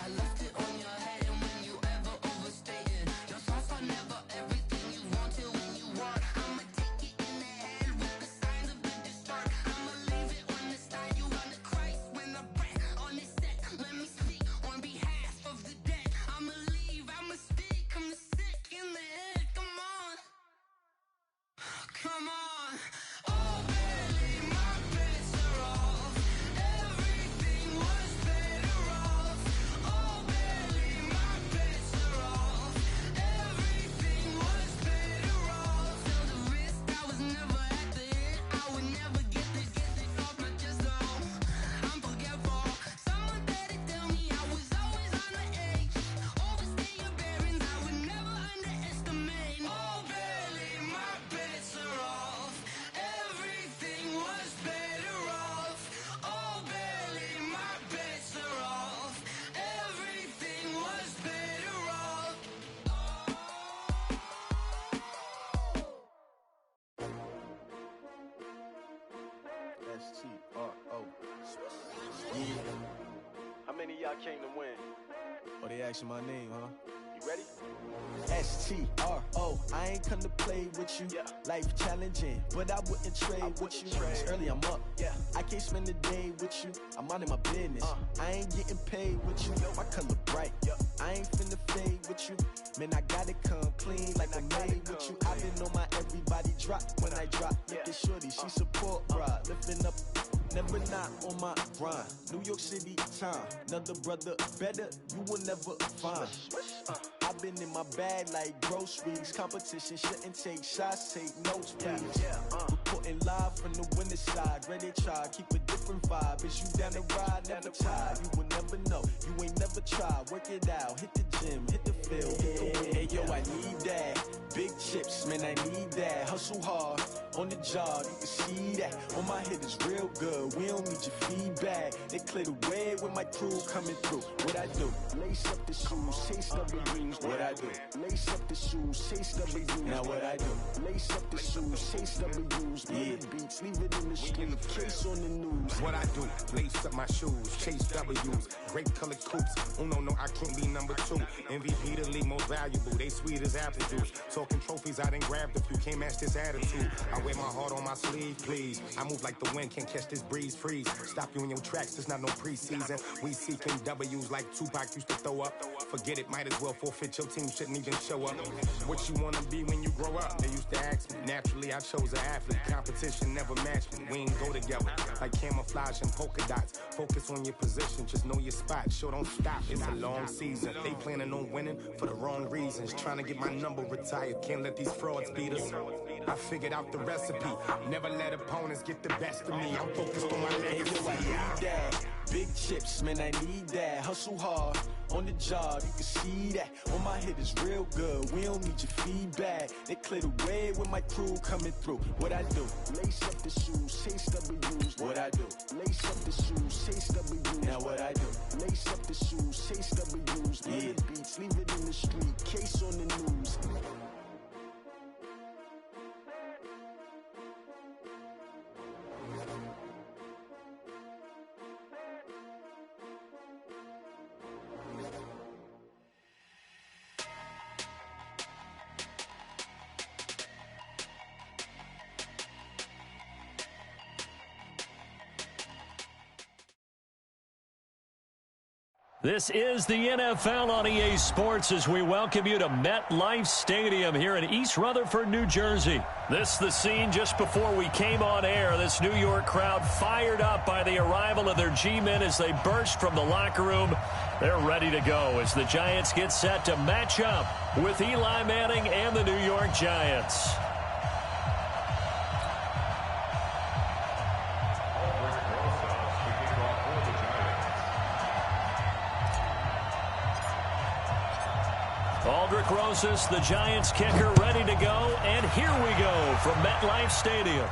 I left it on your head, and when you ever overstay it, your thoughts are never everything you want till when you want. I'ma take it in the head with the signs of the distort. I'ma leave it on the side. You run the Christ when the breath on this set. Let me speak on behalf of the dead. I'ma leave, I'ma speak. I'm the sick in the head. Come on, come on. Oh, barely, my bets are off. Everything was better off. Oh, barely, my bets are off. Everything was better off. Tell the risk I was never at the end. I would never get this off my chest. Oh, I'm forgetful. Someone better tell me I was always on the edge. Overstay your bearings, I would never underestimate. Oh, barely, my bets are off. Everything was better off. Oh, barely, my bets are off. Everything was better off. S-T-R-O. Yeah. How many of y'all came to win? Oh, they asking my name, huh? You ready? S-T-R-O. I ain't come to play with you. Life challenging, but I wouldn't trade with you. It's early, I'm up. I can't spend the day with you. I'm out in my business. I ain't getting paid with you. My color bright. I ain't finna fade with you. Man, I gotta come clean like I made with you. I been on my everybody drop when I drop. Look at shorty, she support bra. Lifting up, never not on my grind. New York City time. Another brother better, you will never find. I've been in my bag like groceries. Competition shouldn't take shots, take notes, please. Reporting live from the winter side. Ready to try, keep a different vibe. Is you down the ride, never tired. You will never know, you ain't never tried. Work it out, hit the gym, hit the field. Hey yo, I need that. Big chips, man, I need that. Hustle hard, on the job, you can see that. On my head is real good, we don't need your feedback. They clear the way with my crew coming through. What I do? Lace up the shoes, chase W's. What I do? Lace up the shoes, chase W's. Now what I do? Lace up the shoes, chase W's. Yeah, beats, leave it in the street, case on the news. What I do? Lace up my shoes, chase W's. Great colored coops. Oh no, I can't be number 2. MVP the league most valuable. They sweet as apple juice. Talking trophies, I done grabbed a few. Can't match this attitude. I wear my heart on my sleeve, please. I move like the wind, can't catch this breeze. Freeze. Stop you in your tracks. It's not no preseason. We seeking W's like Tupac used to throw up. Forget it, might as well forfeit. Your team shouldn't even show up. What you wanna be when you grow up? They used to ask me. Naturally, I chose an athlete. Competition never matched me. We ain't go together like camouflage and polka dots. Focus on your position, just know your spot. Sure, don't stop. It's a long season. They planning on winning for the wrong reasons. Trying to get my number retired. Can't let these frauds beat us. I figured out the recipe. Never let opponents get the best of me. I'm focused on my legacy. I need that. Big chips, man, I need that. Hustle hard on the job, you can see that. On my head is real good, we don't need your feedback. They clear the way with my crew coming through. What I do? Lace up the shoes, chase W's. What I do? Lace up the shoes, chase W's. Now what I do? Lace up the shoes, chase W's. Yeah, beats, leave it in the street, case on the news. This is the NFL on EA Sports as we welcome you to MetLife Stadium here in East Rutherford, New Jersey. This the scene just before we came on air. This New York crowd fired up by the arrival of their G-men as they burst from the locker room. They're ready to go as the Giants get set to match up with Eli Manning and the New York Giants. Aldrich Rosas, the Giants kicker, ready to go. And here we go from MetLife Stadium.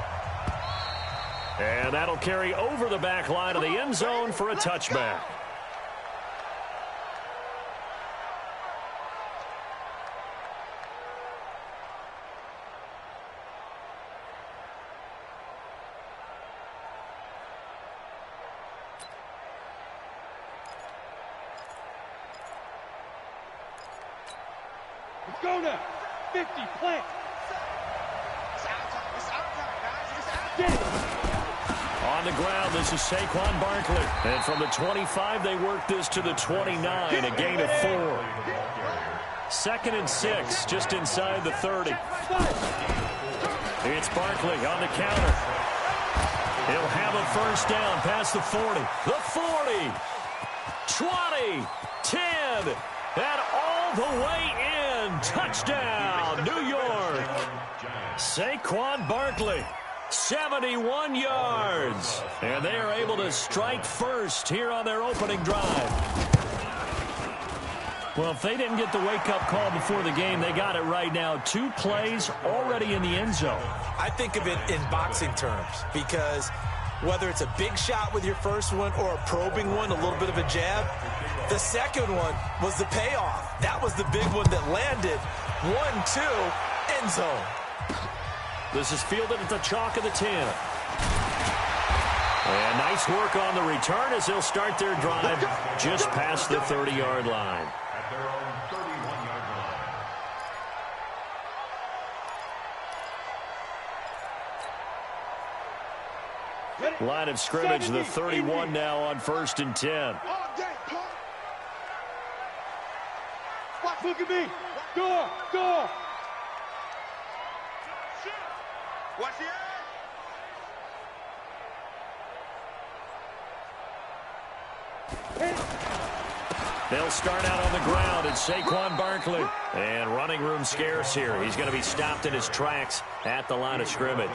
And that'll carry over the back line of the end zone for a touchback. Let's go now. 50, plant. Get it. On the ground, this is Saquon Barkley. And from the 25, they work this to the 29, a gain of 4. 2nd and 6, just inside the 30. It's Barkley on the counter. He'll have a first down past the 40. The 40, 20, 10, and all the way in. Touchdown, New York. Saquon Barkley, 71 yards. And they are able to strike first here on their opening drive. Well, if they didn't get the wake-up call before the game, they got it right now. 2 plays already in the end zone. I think of it in boxing terms because whether it's a big shot with your first one or a probing one, a little bit of a jab, the second one was the payoff. That was the big one that landed. 1-2, end zone. This is fielded at the chalk of the 10. And nice work on the return as they'll start their drive just past the 30-yard line. At their own 31-yard line. Line of scrimmage, the 31 now on 1st and 10. Look at me. Door. Watch the They'll start out on the ground. It's Saquon Barkley. And running room scarce here. He's going to be stopped in his tracks at the line of scrimmage.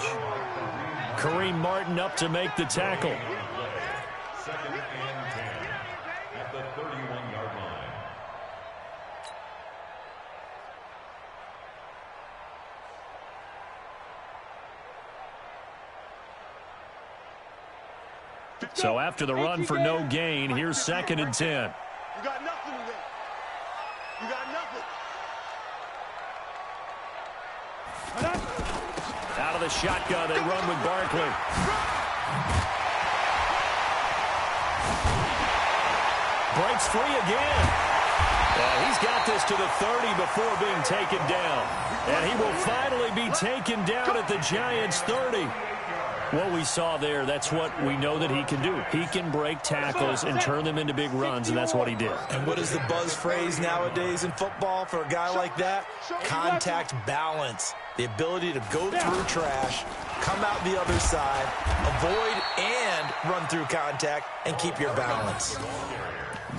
Kareem Martin up to make the tackle. 2nd and 10 at the 31-yard line. So after the run for no gain, here's 2nd and 10. You got nothing today. You got nothing. Out of the shotgun, they run with Barkley. Breaks free again. He's got this to the 30 before being taken down. And he will finally be taken down at the Giants' 30. What we saw there, that's what we know that he can do. He can break tackles and turn them into big runs, and that's what he did. And what is the buzz phrase nowadays in football for a guy like that? Contact balance. The ability to go through trash, come out the other side, avoid and run through contact, and keep your balance.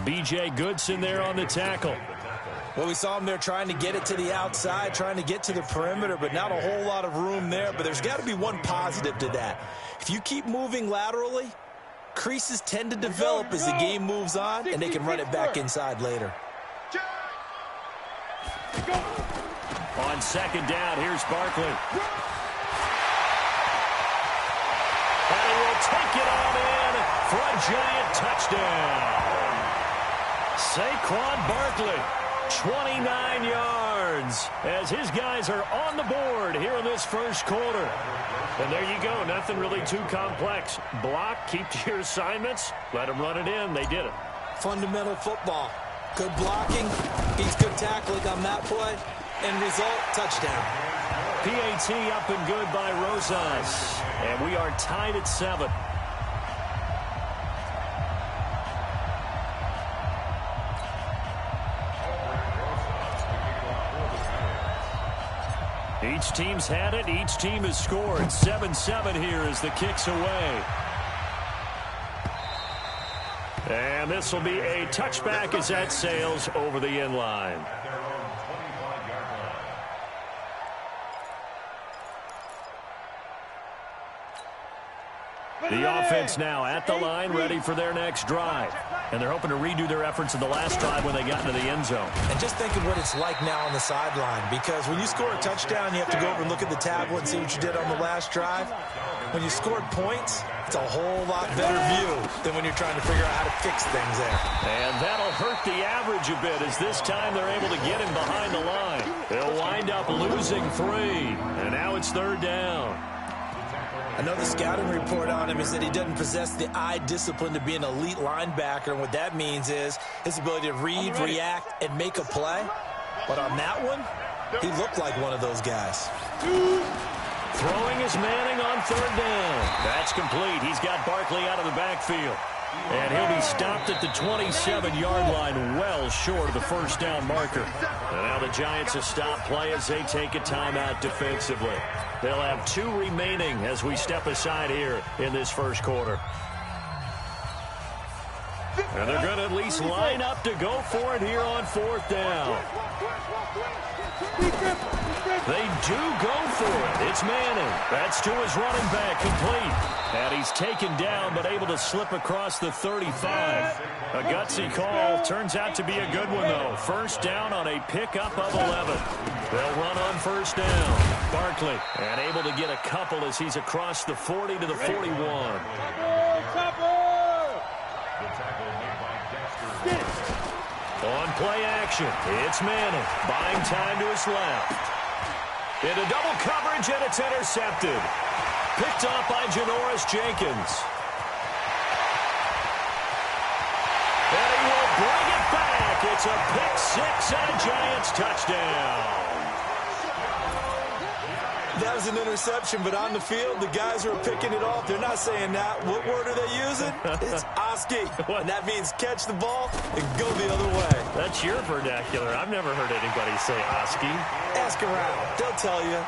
B.J. Goodson there on the tackle. Well, we saw him there trying to get it to the outside, trying to get to the perimeter, but not a whole lot of room there. But there's got to be one positive to that. If you keep moving laterally, creases tend to develop as the game moves on, and they can run it back inside later. On 2nd down, here's Barkley. And he will take it on in for a Giant touchdown. Saquon Barkley, 29 yards, as his guys are on the board here in this first quarter. And there you go, nothing really too complex. Block, keep to your assignments, let them run it in. They did it. Fundamental football. Good blocking, beats good tackling on that play. End result, touchdown. PAT up and good by Rosas. And we are tied at 7. Each team's had it. Each team has scored. 7-7 here as the kick's away. And this will be a touchback as that sails over the end line. The offense now at the line, ready for their next drive. And they're hoping to redo their efforts in the last drive when they got into the end zone. And just think of what it's like now on the sideline, because when you score a touchdown, you have to go over and look at the tablet and see what you did on the last drive. When you scored points, it's a whole lot better view than when you're trying to figure out how to fix things there. And that'll hurt the average a bit, as this time they're able to get him behind the line. They'll wind up losing 3. And now it's 3rd down. I know the scouting report on him is that he doesn't possess the eye discipline to be an elite linebacker, and what that means is his ability to read, react, and make a play. But on that one, he looked like one of those guys. Throwing is Manning on 3rd down. That's complete. He's got Barkley out of the backfield. And he'll be stopped at the 27-yard line, well short of the first down marker. And now the Giants will stop play as they take a timeout defensively. They'll have 2 remaining as we step aside here in this first quarter. And they're going to at least line up to go for it here on 4th down. They do go for it. It's Manning. That's to his running back, complete. And he's taken down, but able to slip across the 35. A gutsy call. Turns out to be a good one, though. First down on a pickup of 11. They'll run on first down. Barkley, and able to get a couple as he's across the 40 to the 41. On play action, it's Manning, buying time to his left. Into double coverage, and it's intercepted. Picked off by Janoris Jenkins. And he will bring it back. It's a pick 6 and a Giants touchdown. That was an interception, but on the field, the guys who are picking it off, they're not saying that. What word are they using? It's Oski. And that means catch the ball and go the other way. That's your vernacular. I've never heard anybody say Oski. Ask around. They'll tell you.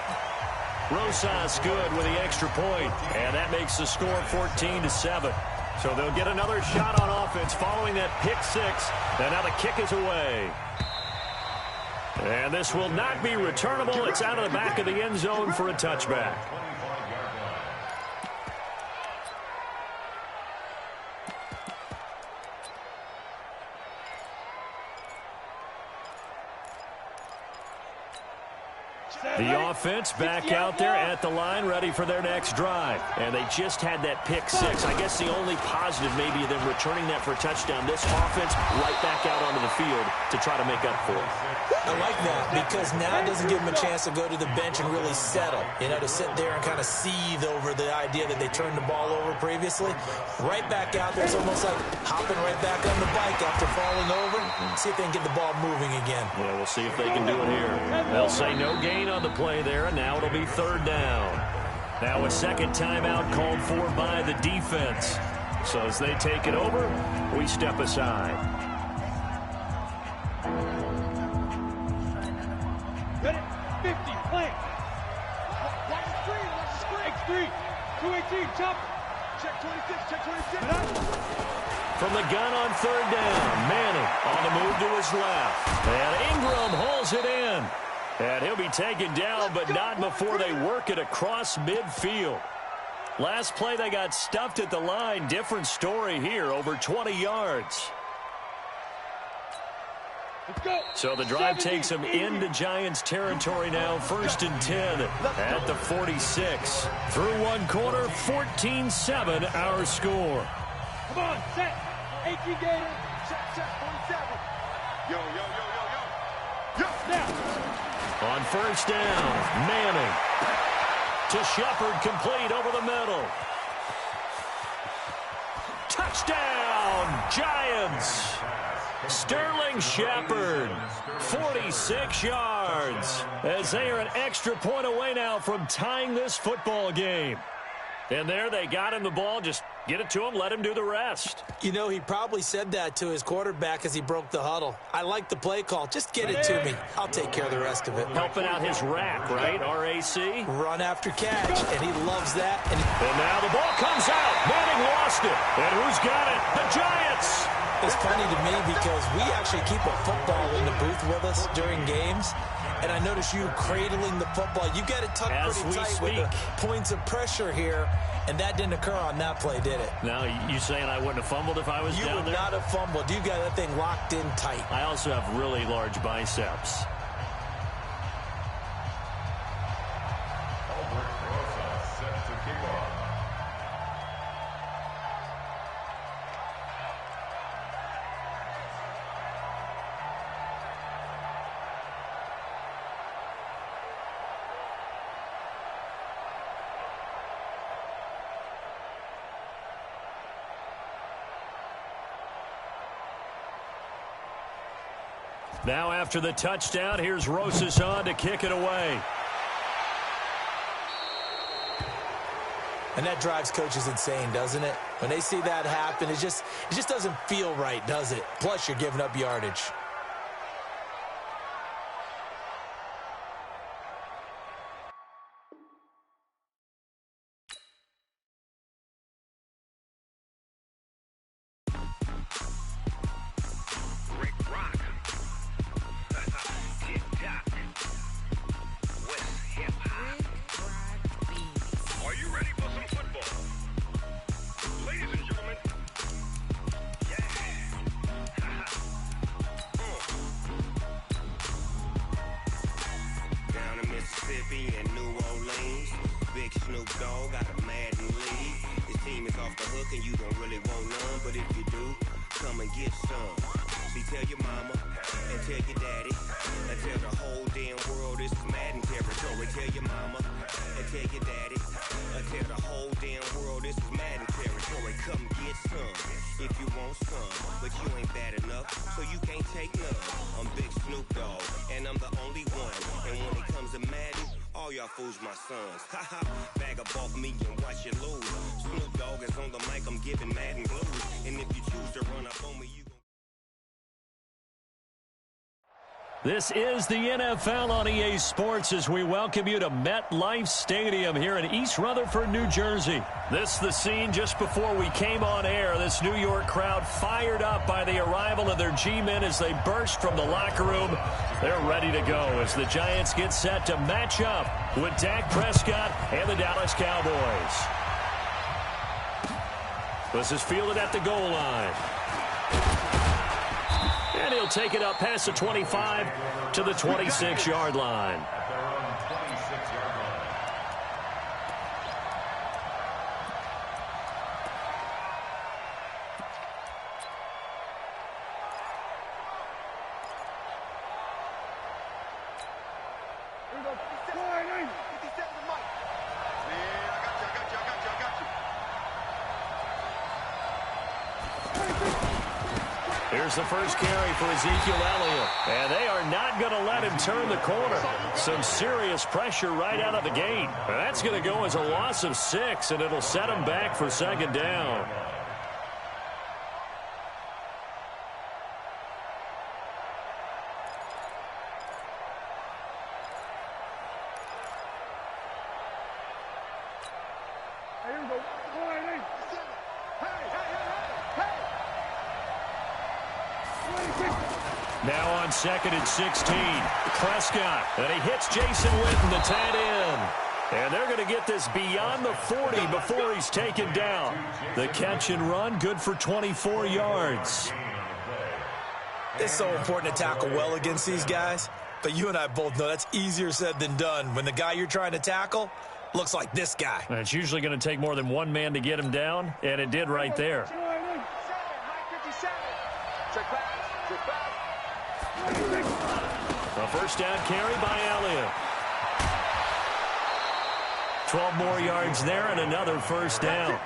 Rosas good with the extra point, and that makes the score 14-7. So they'll get another shot on offense following that pick 6, and now the kick is away. And this will not be returnable. It's out of the back of the end zone for a touchback. The offense back out there at the line, ready for their next drive. And they just had that pick six. I guess the only positive maybe them returning that for a touchdown. This offense right back out onto the field to try to make up for it. I like that because now it doesn't give them a chance to go to the bench and really settle, to sit there and kind of seethe over the idea that they turned the ball over previously. Right back out there, it's almost like hopping right back on the bike after falling over. See if they can get the ball moving again. Yeah, we'll see if they can do it here. They'll say no gain on the play there, and now it'll be third down. Now a second timeout called for by the defense. So as they take it over, we step aside. Ready? 50, plant. Watch the screen, X3. 218, jump. Check 26, check 26. From the gun on third down, Manning on the move to his left. And Ingram holds it in. And he'll be taken down, but not before they work it across midfield. Last play, they got stuffed at the line. Different story here, over 20 yards. So the drive takes them into Giants territory now. 1st and 10 at the 46. Through one quarter, 14-7 our score. Come on, set. 18 Gator. Check, 47. Yo. Now. On first down, Manning to Shepard, complete over the middle. Touchdown, Giants. Sterling Shepard, 46 yards, as they are an extra point away now from tying this football game. And there they got him the ball. Just get it to him, let him do the rest. He probably said that to his quarterback as he broke the huddle. I like the play call. Just get it to me. I'll take care of the rest of it. Helping out his rack, right? RAC. Run after catch, and he loves that. And now the ball comes out. Manning lost it. And who's got it? The Giants. It's funny to me because we actually keep a football in the booth with us during games. And I notice you cradling the football. You got it tucked pretty tight with the points of pressure here. And that didn't occur on that play, did it? Now, you saying I wouldn't have fumbled if I was down there? You would not have fumbled. You got that thing locked in tight. I also have really large biceps. Set to kick off. Now after the touchdown, here's Rosas on to kick it away. And that drives coaches insane, doesn't it? When they see that happen, it just doesn't feel right, does it? Plus, you're giving up yardage. This is the NFL on EA Sports as we welcome you to MetLife Stadium here in East Rutherford, New Jersey. This is the scene just before we came on air. This New York crowd fired up by the arrival of their G-men as they burst from the locker room. They're ready to go as the Giants get set to match up with Dak Prescott and the Dallas Cowboys. This is fielded at the goal line. And he'll take it up past the 25 to the 26-yard line. Here's the first carry for Ezekiel Elliott. And they are not going to let him turn the corner. Some serious pressure right out of the gate. That's going to go as a loss of 6, and it'll set him back for second down. Now on 2nd and 16, Prescott, and he hits Jason Witten, the tight end. And they're going to get this beyond the 40 before he's taken down. The catch and run, good for 24 yards. It's so important to tackle well against these guys, but you and I both know that's easier said than done when the guy you're trying to tackle looks like this guy. And it's usually going to take more than one man to get him down, and it did right there. A first down carry by Elliott. 12 more yards there and another first down.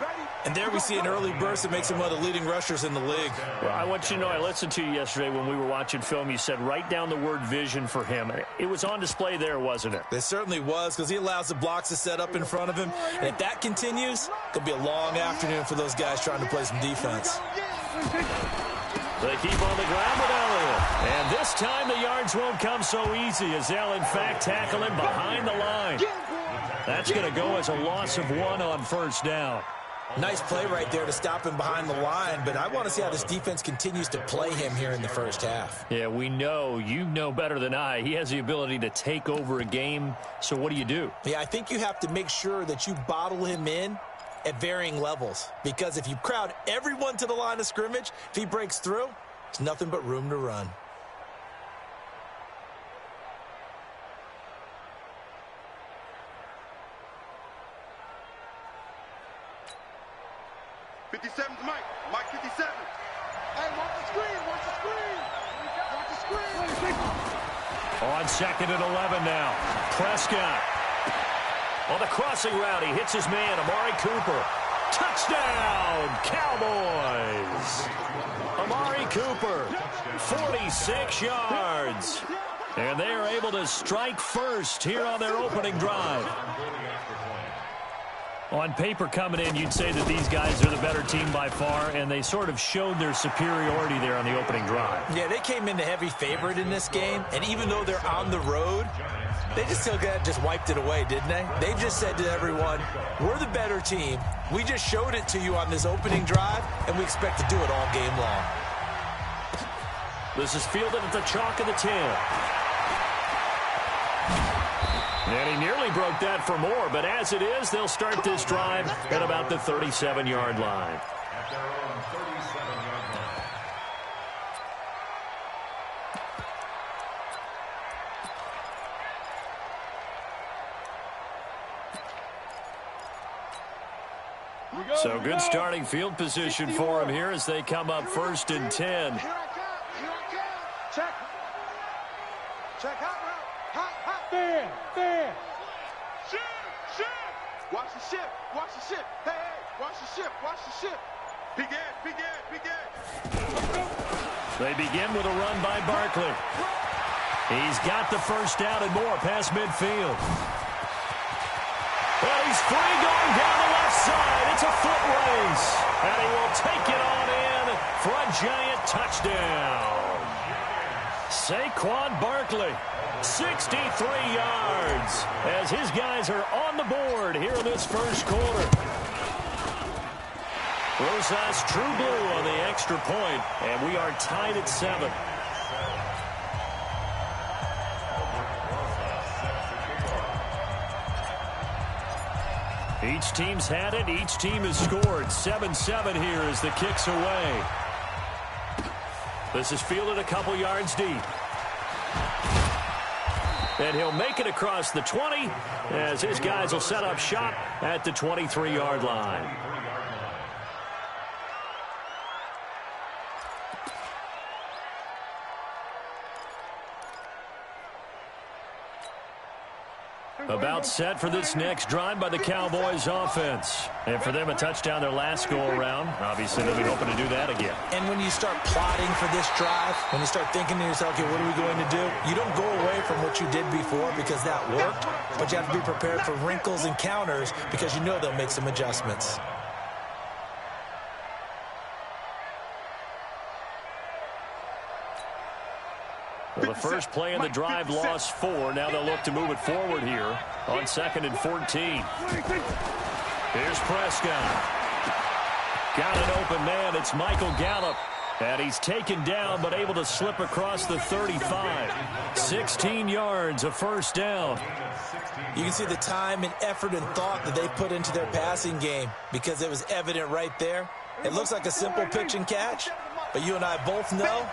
And there we see an early burst that makes him one of the leading rushers in the league. Well, I want you to know, I listened to you yesterday when we were watching film. You said write down the word vision for him. It was on display there, wasn't it? It certainly was, because he allows the blocks to set up in front of him. And if that continues, it'll be a long afternoon for those guys trying to play some defense. They keep on the ground with Elliott. And this time the yards won't come so easy as they'll, in fact, tackle him behind the line. That's going to go as a loss of 1 on first down. Nice play right there to stop him behind the line, but I want to see how this defense continues to play him here in the first half. Yeah, we know. You know better than I. He has the ability to take over a game, so what do? Yeah, I think you have to make sure that you bottle him in at varying levels, because if you crowd everyone to the line of scrimmage, if he breaks through, there's nothing but room to run. Mike 57. Hey, watch the screen, watch the screen. Watch the screen. On 2nd and 11 now. Prescott. On the crossing route, he hits his man, Amari Cooper. Touchdown, Cowboys. Amari Cooper, 46 yards. And they are able to strike first here on their opening drive. On paper coming in, you'd say that these guys are the better team by far, and they sort of showed their superiority there on the opening drive. Yeah, they came in the heavy favorite in this game, and even though they're on the road, they just wiped it away, didn't they? They just said to everyone, we're the better team. We just showed it to you on this opening drive, and we expect to do it all game long. This is fielded at the chalk of the 10. And he nearly broke that for more, but as it is, they'll start this drive at about the 37-yard line. At their own 37-yard line. So good starting field position for him here as they come up 1st and 10. Here I come. Check. Check hot route. Hot. Fair. Ship. Watch the ship. Hey, watch the ship. Begin. They begin with a run by Barkley. He's got the first down and more past midfield. Well, he's free going down the left side. It's a foot race. And he will take it on in for a giant touchdown. Saquon Barkley, 63 yards, as his guys are on the board here in this first quarter. Rosas True Blue on the extra point, and we are tied at 7. Each team's had it. Each team has scored. 7-7 here as the kick's away. This is fielded a couple yards deep. And he'll make it across the 20 as his guys will set up shop at the 23-yard line. About set for this next drive by the Cowboys offense. And for them, a touchdown their last go-around. Obviously, they'll be hoping to do that again. And when you start plotting for this drive, when you start thinking to yourself, okay, what are we going to do? You don't go away from what you did before because that worked, but you have to be prepared for wrinkles and counters because you know they'll make some adjustments. Well, the first play in the drive lost 4. Now they'll look to move it forward here on 2nd and 14. Here's Prescott. Got an open man. It's Michael Gallup. And he's taken down but able to slip across the 35. 16 yards, a first down. You can see the time and effort and thought that they put into their passing game because it was evident right there. It looks like a simple pitch and catch, but you and I both know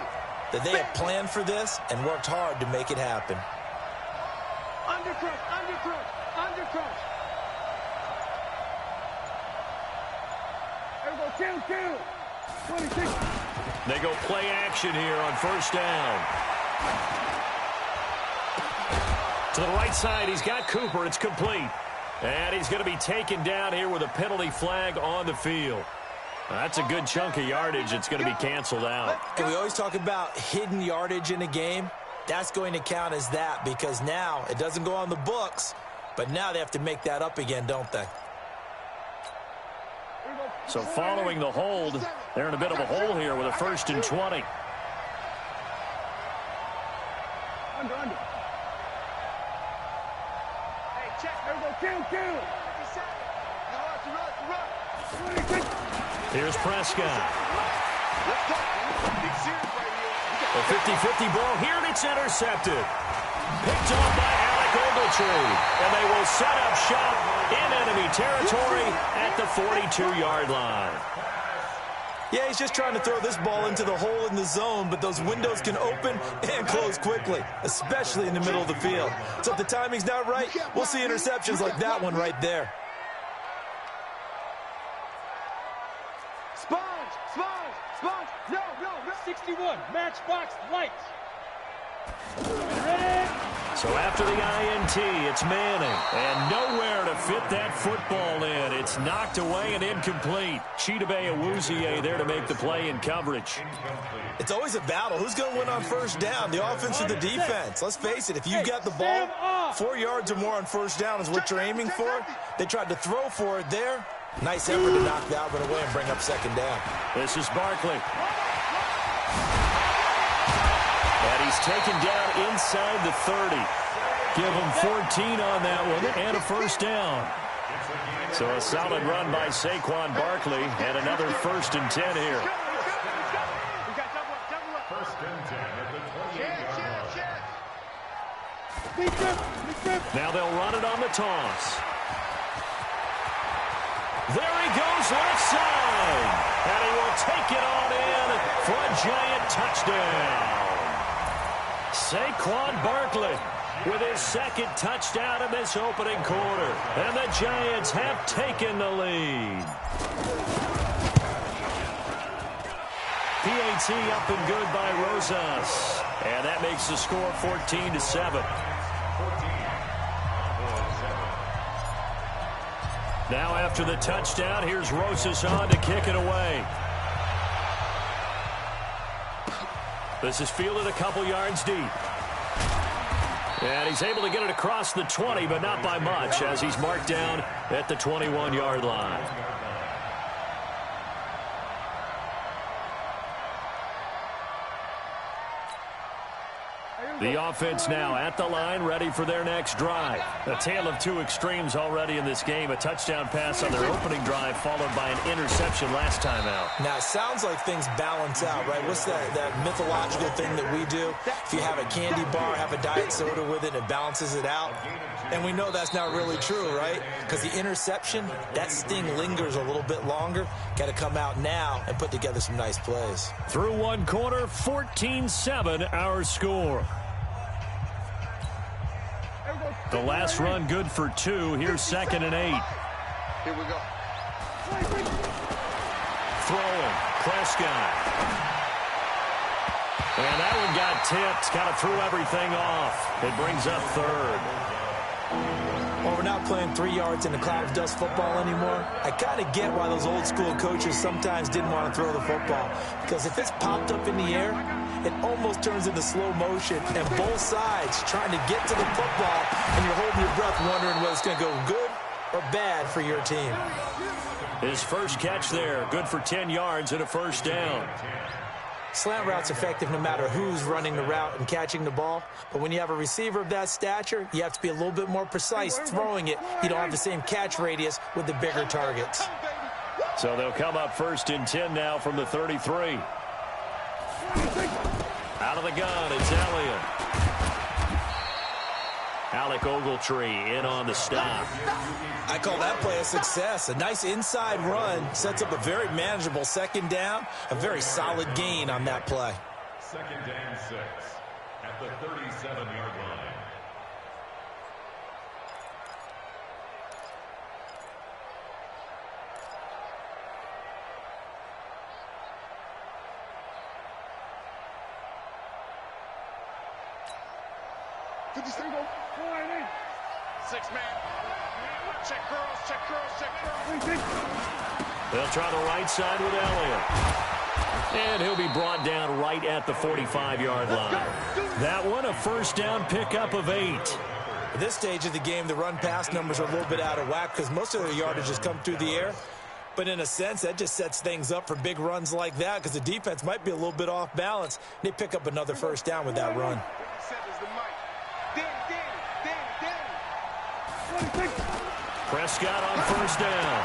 that they have planned for this and worked hard to make it happen. Undercrush, undercrush, undercrush. There we go, 2-2. 26. They go play action here on first down. To the right side, he's got Cooper. It's complete. And he's going to be taken down here with a penalty flag on the field. That's a good chunk of yardage. It's going to be canceled out. And we always talk about hidden yardage in a game. That's going to count as that because now it doesn't go on the books, but now they have to make that up again, don't they? So following the hold, they're in a bit of a hole here with a 1st and 20. Under. Hey, check. There we go, 2-2. 26. Here's Prescott. A 50-50 ball here, and it's intercepted. Picked off by Alec Ogletree. And they will set up shop in enemy territory at the 42-yard line. Yeah, he's just trying to throw this ball into the hole in the zone, but those windows can open and close quickly, especially in the middle of the field. So if the timing's not right, we'll see interceptions like that one right there. Sponge. No. 61, matchbox lights. So after the INT, it's Manning. And nowhere to fit that football in. It's knocked away and incomplete. Chidobe Awuzie there to make the play in coverage. It's always a battle. Who's going to win on first down, the offense or the defense? Let's face it, if you've got the ball, 4 yards or more on first down is what you're aiming for. They tried to throw for it there. Nice effort to knock that one away and bring up second down. This is Barkley. And he's taken down inside the 30. Give him 14 on that one and a first down. So a solid run by Saquon Barkley and another 1st and 10 here. First and 10 at the 20-yard line. Now they'll run it on the toss. There he goes left side. And he will take it on in for a giant touchdown. Saquon Barkley with his 2nd touchdown in this opening quarter. And the Giants have taken the lead. PAT up and good by Rosas. And that makes the score 14-7. Now after the touchdown, here's Rosas on to kick it away. This is fielded a couple yards deep. And he's able to get it across the 20, but not by much, as he's marked down at the 21-yard line. The offense now at the line, ready for their next drive. A tale of two extremes already in this game. A touchdown pass on their opening drive, followed by an interception last time out. Now, it sounds like things balance out, right? What's that mythological thing that we do? If you have a candy bar, have a diet soda with it, it balances it out. And we know that's not really true, right? Because the interception, that sting lingers a little bit longer. Got to come out now and put together some nice plays. Through one quarter, 14-7 our score. The last run good for 2. Here's 2nd and 8. Here we go. Throwing. Prescott. And that one got tipped. Kind of threw everything off. It brings up 3rd. not playing 3 yards in a cloud of dust football anymore, I kind of get why those old school coaches sometimes didn't want to throw the football. Because if it's popped up in the air, it almost turns into slow motion, and both sides trying to get to the football, and you're holding your breath wondering whether it's going to go good or bad for your team. His first catch there, good for 10 yards and a first down. Slant route's effective no matter who's running the route and catching the ball. But when you have a receiver of that stature, you have to be a little bit more precise throwing it. You don't have the same catch radius with the bigger targets. So they'll come up 1st and 10 now from the 33. Out of the gun, it's Elliott. Alec Ogletree in on the stop. I call that play a success. A nice inside run sets up a very manageable 2nd down. A very solid gain on that play. 2nd and 6 at the 37-yard line. Check girls, check girls, check girls. They'll try the right side with Elliott. And he'll be brought down right at the 45-yard line. That one, a 1st down pickup of 8. At this stage of the game, the run-pass numbers are a little bit out of whack because most of their yardage has come through the air. But in a sense, that just sets things up for big runs like that because the defense might be a little bit off balance. They pick up another 1st down with that run. Prescott on 1st down.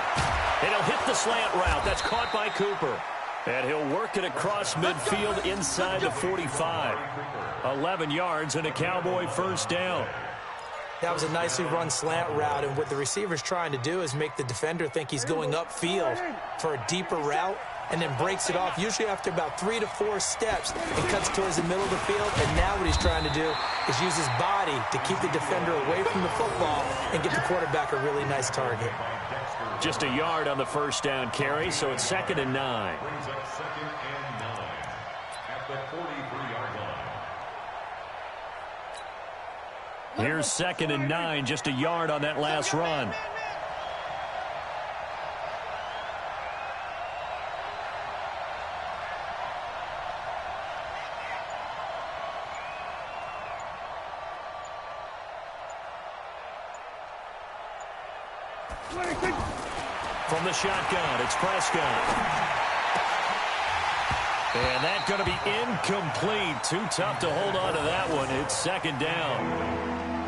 And he'll hit the slant route. That's caught by Cooper. And he'll work it across midfield inside the 45. 11 yards and a Cowboy 1st down. That was a nicely run slant route, and what the receiver's trying to do is make the defender think he's going upfield for a deeper route and then breaks it off, usually after about 3 to 4 steps, and cuts towards the middle of the field. And now what he's trying to do is use his body to keep the defender away from the football and get the quarterback a really nice target. Just a yard on the 1st down carry, so it's 2nd and 9. Brings up 2nd and 9 at the 43-yard line. Here's 2nd and 9, just a yard on that last run. From the shotgun, it's Prescott. And that's going to be incomplete. Too tough to hold on to that one. It's 2nd down.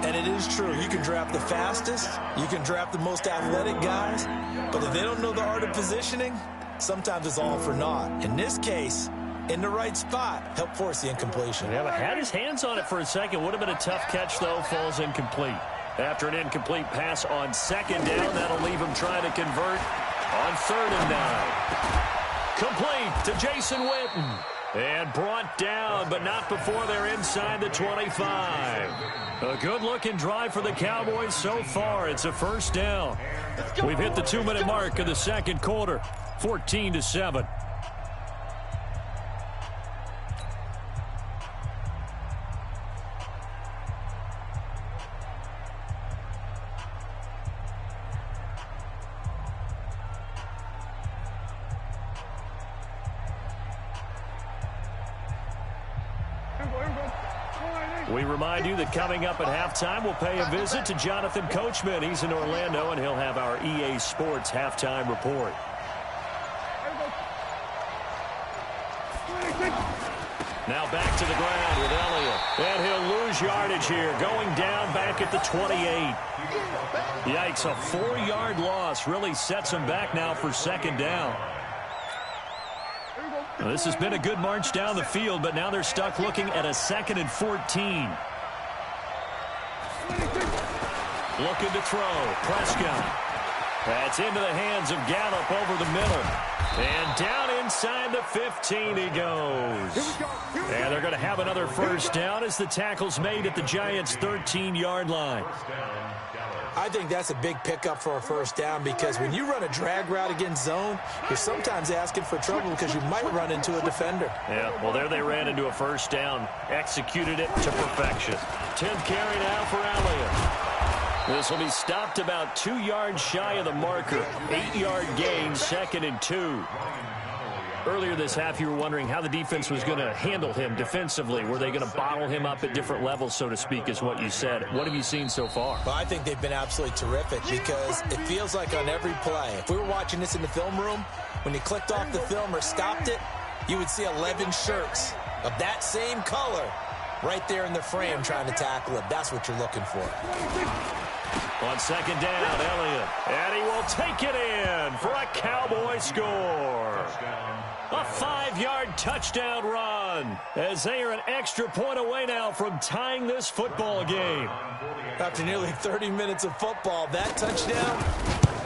And it is true. You can draft the fastest. You can draft the most athletic guys. But if they don't know the art of positioning, sometimes it's all for naught. In this case, in the right spot, help force the incompletion. Yeah, but had his hands on it for a second. Would have been a tough catch, though. Falls incomplete. After an incomplete pass on 2nd down, that'll leave him trying to convert on 3rd and 9. Complete to Jason Witten. And brought down, but not before they're inside the 25. A good-looking drive for the Cowboys so far. It's a 1st down. We've hit the 2-minute mark of the 2nd quarter, 14-7. We remind you that coming up at halftime, we'll pay a visit to Jonathan Coachman. He's in Orlando, and he'll have our EA Sports halftime report. Now back to the ground with Elliott. And he'll lose yardage here, going down back at the 28. Yikes, a 4-yard loss really sets him back now for 2nd down. Well, this has been a good march down the field, but now they're stuck looking at a 2nd and 14. Looking to throw. Prescott. That's into the hands of Gallup over the middle. And down inside the 15 he goes. And they're going to have another 1st down as the tackle's made at the Giants' 13-yard line. I think that's a big pickup for a 1st down because when you run a drag route against zone, you're sometimes asking for trouble because you might run into a defender. Yeah, well, there they ran into a 1st down. Executed it to perfection. 10th carry now for Elliott. This will be stopped about 2 yards shy of the marker. 8-yard gain, 2nd and 2. Earlier this half, you were wondering how the defense was going to handle him defensively. Were they going to bottle him up at different levels, so to speak, is what you said. What have you seen so far? Well, I think they've been absolutely terrific because it feels like on every play, if we were watching this in the film room, when you clicked off the film or stopped it, you would see 11 shirts of that same color right there in the frame trying to tackle it. That's what you're looking for. On 2nd down, Elliott. And he will take it in for a Cowboy score. A 5-yard touchdown run as they are an extra point away now from tying this football game. After nearly 30 minutes of football, that touchdown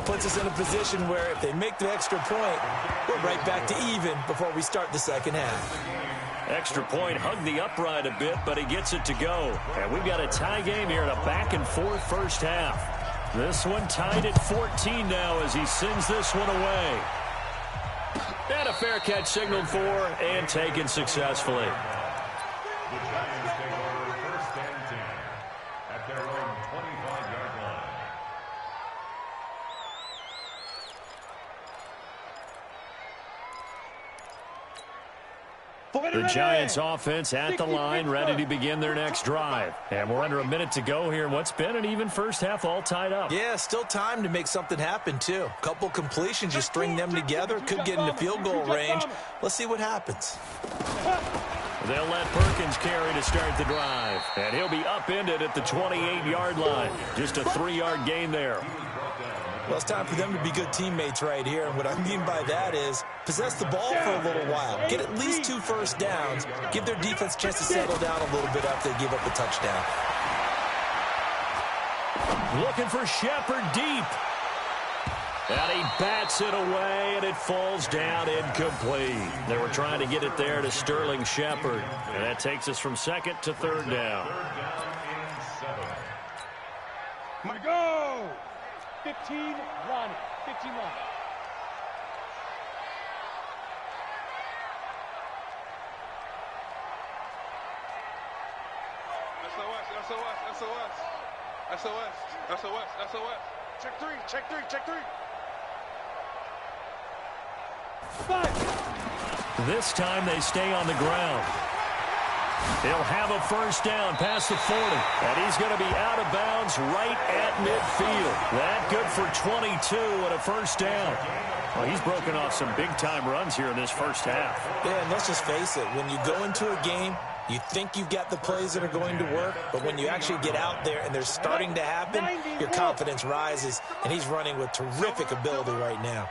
puts us in a position where if they make the extra point, we're right back to even before we start the second half. Extra point hugged the upright a bit, but he gets it to go. And we've got a tie game here in a back-and-forth first half. This one tied at 14 now as he sends this one away. And a fair catch signaled for and taken successfully. The Giants take over 1st and 10 at their own 25-yard line. The Giants offense at the line, ready to begin their next drive. And we're under a minute to go here in what's been an even first half, all tied up. Yeah, still time to make something happen, too. A couple completions, you string them together, could get into field goal range. Let's see what happens. They'll let Perkins carry to start the drive. And he'll be upended at the 28-yard line. Just a 3-yard gain there. Well, it's time for them to be good teammates right here. And what I mean by that is possess the ball for a little while. Get at least 2 first downs. Give their defense a chance to settle down a little bit after they give up the touchdown. Looking for Shepard deep. And he bats it away, and it falls down incomplete. They were trying to get it there to Sterling Shepard. And that takes us from 2nd to 3rd down. My go! 15, Ronnie. 15, Ronnie. SOS. Check three. 5. This time they stay on the ground. He'll have a first down past the 40. And he's going to be out of bounds right at midfield. That good for 22 and a first down. Well, he's broken off some big-time runs here in this first half. Yeah, and let's just face it. When you go into a game, you think you've got the plays that are going to work, but when you actually get out there and they're starting to happen, your confidence rises, and he's running with terrific ability right now.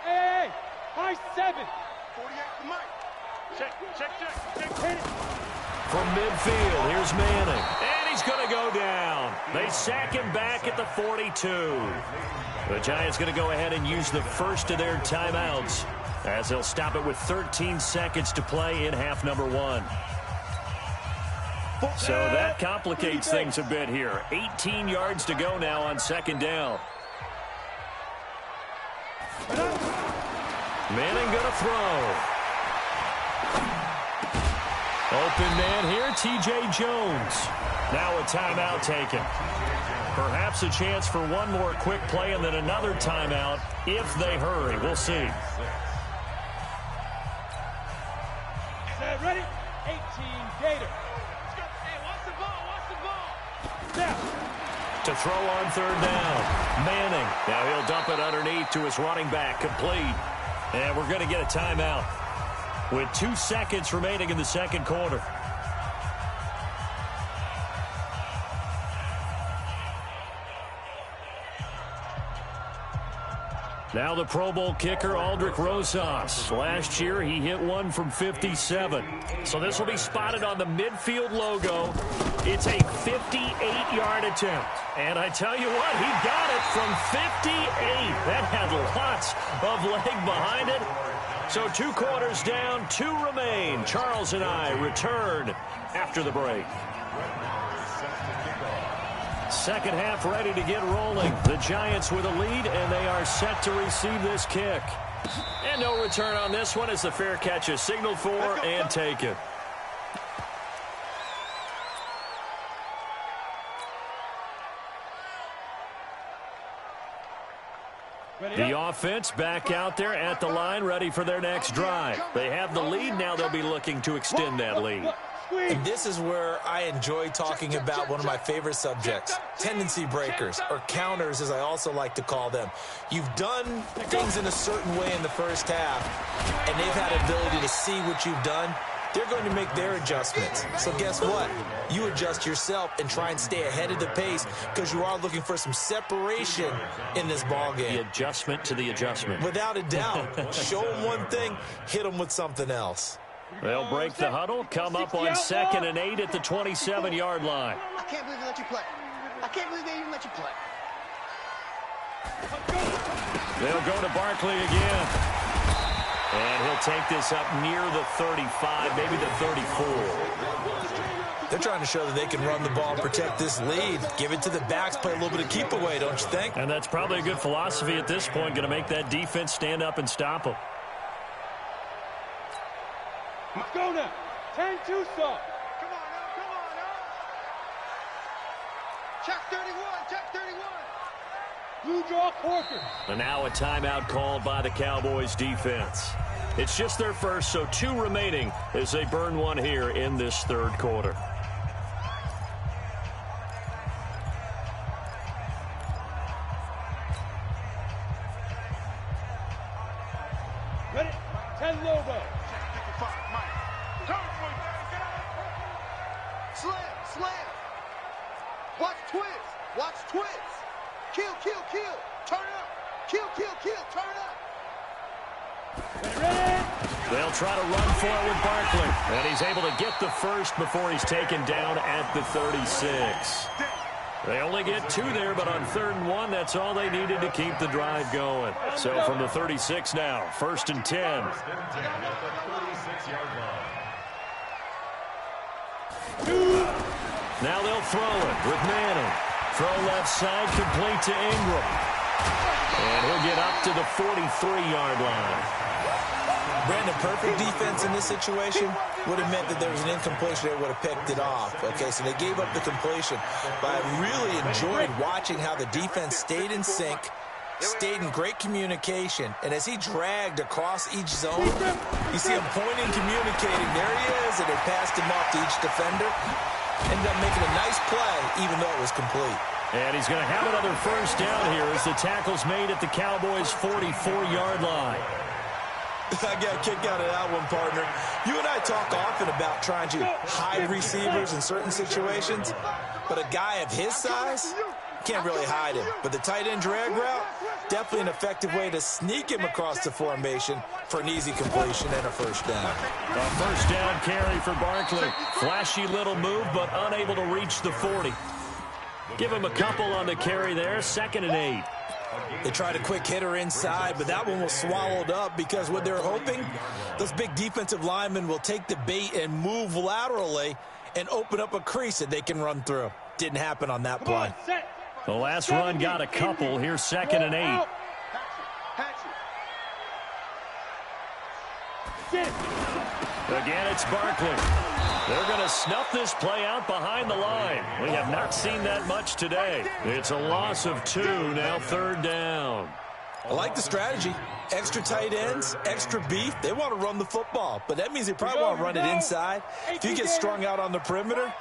Hey, high 7. 48 to Mike. Check. Hit it. From midfield, here's Manning. And he's going to go down. They sack him back at the 42. The Giants going to go ahead and use the first of their timeouts as they'll stop it with 13 seconds to play in half number 1. So that complicates things a bit here. 18 yards to go now on 2nd down. Manning going to throw. Open man here, T.J. Jones. Now a timeout taken. Perhaps a chance for one more quick play and then another timeout if they hurry. We'll see. Set, ready? 18, Gator. Hey, watch the ball. Now. To throw on 3rd down. Manning. Now he'll dump it underneath to his running back. Complete. And we're going to get a timeout with 2 seconds remaining in the second quarter. Now the Pro Bowl kicker, Aldrick Rosas. Last year, he hit one from 57. So this will be spotted on the midfield logo. It's a 58-yard attempt. And I tell you what, he got it from 58. That had lots of leg behind it. So 2 quarters down, 2 remain. Charles and I return after the break. Second half ready to get rolling. The Giants with a lead, and they are set to receive this kick. And no return on this one as the fair catch is signaled for and taken. The offense back out there at the line, ready for their next drive. They have the lead. Now they'll be looking to extend that lead. And this is where I enjoy talking about one of my favorite subjects, tendency breakers, or counters, as I also like to call them. You've done things in a certain way in the first half, and they've had an ability to see what you've done. They're going to make their adjustments. So guess what? You adjust yourself and try and stay ahead of the pace because you are looking for some separation in this ball game. The adjustment to the adjustment. Without a doubt. Show them one thing, hit them with something else. They'll break the huddle, come up on 2nd and 8 at the 27-yard line. I can't believe they let you play. I can't believe they even let you play. They'll go to Barkley again. And he'll take this up near the 35, maybe the 34. They're trying to show that they can run the ball and protect this lead. Give it to the backs, play a little bit of keep away, don't you think? And that's probably a good philosophy at this point, going to make that defense stand up and stop them. Let's go now. 10-2 stop. Come on now, come on now. Check 31, check 31. Blue draw Corker. And now a timeout called by the Cowboys defense. It's just their first, so 2 remaining as they burn one here in this third quarter. Ready? 10 Lobo. Slam, slam. Watch twins. Watch twins. Kill, kill, kill. Turn up. Kill, kill, kill. Turn up. Ready? They'll try to run forward Barkley. And he's able to get the first before he's taken down at the 36. They only get 2 there, but on 3rd and 1, that's all they needed to keep the drive going. So from the 36 now, 1st and 10. Now they'll throw it with Manning. Throw left side, complete to Ingram. And he'll get up to the 43-yard line. Brandon, perfect defense in this situation would have meant that there was an incompletion. They would have picked it off. Okay, so they gave up the completion. But I really enjoyed watching how the defense stayed in sync, stayed in great communication. And as he dragged across each zone, you see him pointing, communicating. There he is, and they passed him off to each defender. Ended up making a nice play, even though it was complete. And he's going to have another first down here as the tackle's made at the Cowboys' 44-yard line. I got a kick out of that one, partner. You and I talk often about trying to hide receivers in certain situations, but a guy of his size can't really hide him. But the tight end drag route, definitely an effective way to sneak him across the formation for an easy completion and a first down. A first down carry for Barkley. Flashy little move, but unable to reach the 40. Give him a couple on the carry there, 2nd and 8. They tried a quick hitter inside, but that one was swallowed up because what they're hoping, those big defensive linemen will take the bait and move laterally and open up a crease that they can run through. Didn't happen on that play. The last run got a couple. Here's 2nd and 8. Again, it's Barkley. They're going to snuff this play out behind the line. We have not seen that much today. It's a loss of 2, now 3rd down. I like the strategy. Extra tight ends, extra beef. They want to run the football, but that means they probably want to run it inside. If you get strung out on the perimeter,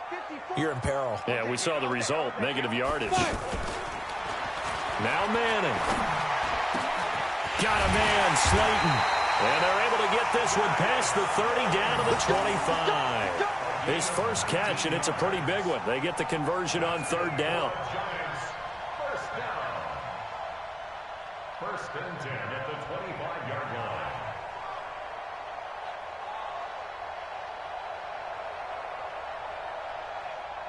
you're in peril. Yeah, we saw the result, negative yardage. Now Manning. Got a man, Slayton. And they're able to get this one past the 30 down to the 25. His first catch, and it's a pretty big one. They get the conversion on 3rd down. First and 10 at the 25-yard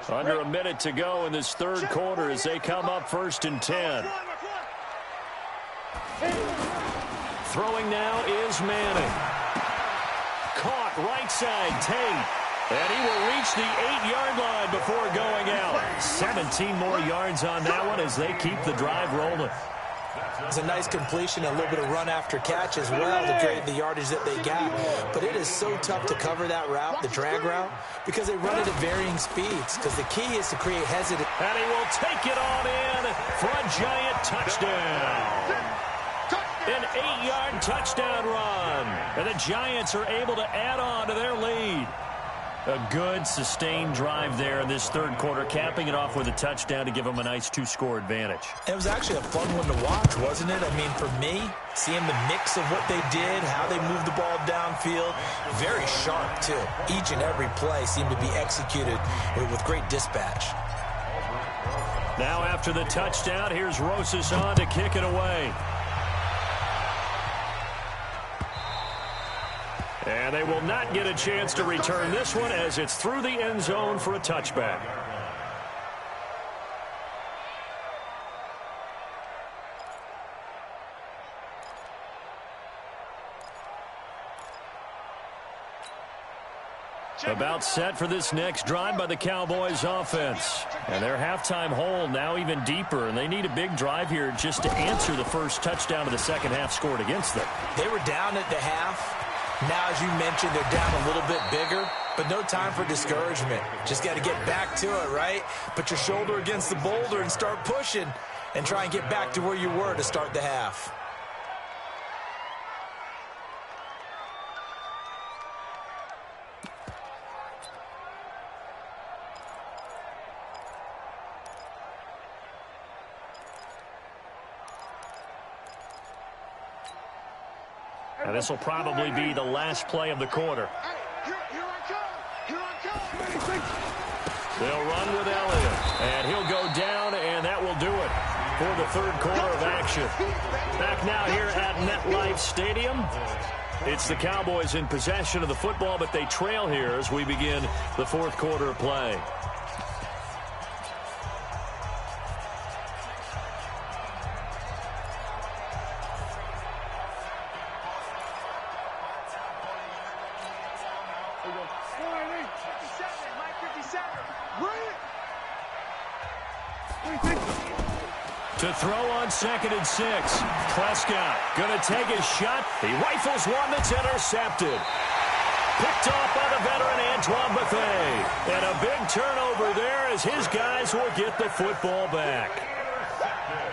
line. Under a minute to go in this third quarter as they come up 1st and 10. Throwing now is Manning. Caught right side, Tate. And he will reach the 8-yard line before going out. 17 more yards on that one as they keep the drive rolling. It's a nice completion, a little bit of run after catch as well to create the yardage that they got. But it is so tough to cover that route, the drag route, because they run it at varying speeds. Because the key is to create hesitation. And he will take it on in for a giant touchdown. An 8-yard touchdown run. And the Giants are able to add on to their lead. A good, sustained drive there in this third quarter, capping it off with a touchdown to give them a nice 2-score advantage. It was actually a fun one to watch, wasn't it? I mean, for me, seeing the mix of what they did, how they moved the ball downfield, very sharp, too. Each and every play seemed to be executed with great dispatch. Now after the touchdown, here's Rosas on to kick it away. And they will not get a chance to return this one as it's through the end zone for a touchback. About set for this next drive by the Cowboys offense. And their halftime hole now even deeper, and they need a big drive here just to answer the first touchdown of the second half scored against them. They were down at the half. Now, as you mentioned, they're down a little bit bigger, but no time for discouragement. Just got to get back to it, right? Put your shoulder against the boulder and start pushing and try and get back to where you were to start the half. And this will probably be the last play of the quarter. They'll run with Elliott, and he'll go down, and that will do it for the third quarter of action. Back now here at MetLife Stadium. It's the Cowboys in possession of the football, but they trail here as we begin the fourth quarter of play. To throw on 2nd and 6. Prescott going to take his shot. He rifles one that's intercepted. Picked off by the veteran Antoine Bethea. And a big turnover there as his guys will get the football back.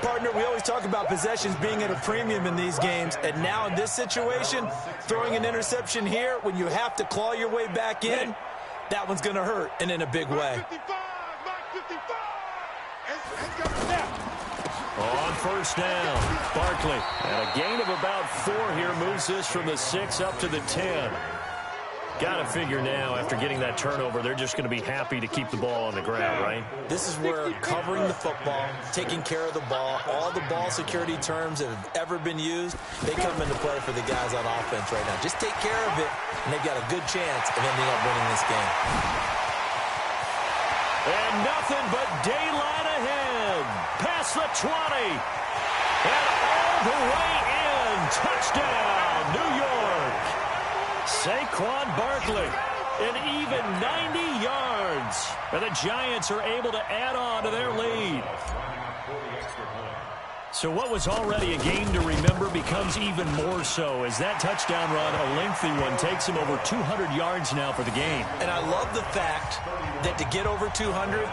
Partner, we always talk about possessions being at a premium in these games, and now in this situation, throwing an interception here when you have to claw your way back in, that one's going to hurt, and in a big way. On first down, Barkley. And a gain of about 4 here moves this from the 6 up to the 10. Got to figure now, after getting that turnover, they're just going to be happy to keep the ball on the ground, right? This is where covering the football, taking care of the ball, all the ball security terms that have ever been used, they come into play for the guys on offense right now. Just take care of it, and they've got a good chance of ending up winning this game. And nothing but daylight ahead. Past the 20. And all the way in. Touchdown, New York. Saquon Barkley, an even 90 yards. And the Giants are able to add on to their lead. So what was already a game to remember becomes even more so as that touchdown run, a lengthy one, takes him over 200 yards now for the game. And I love the fact that to get over 200,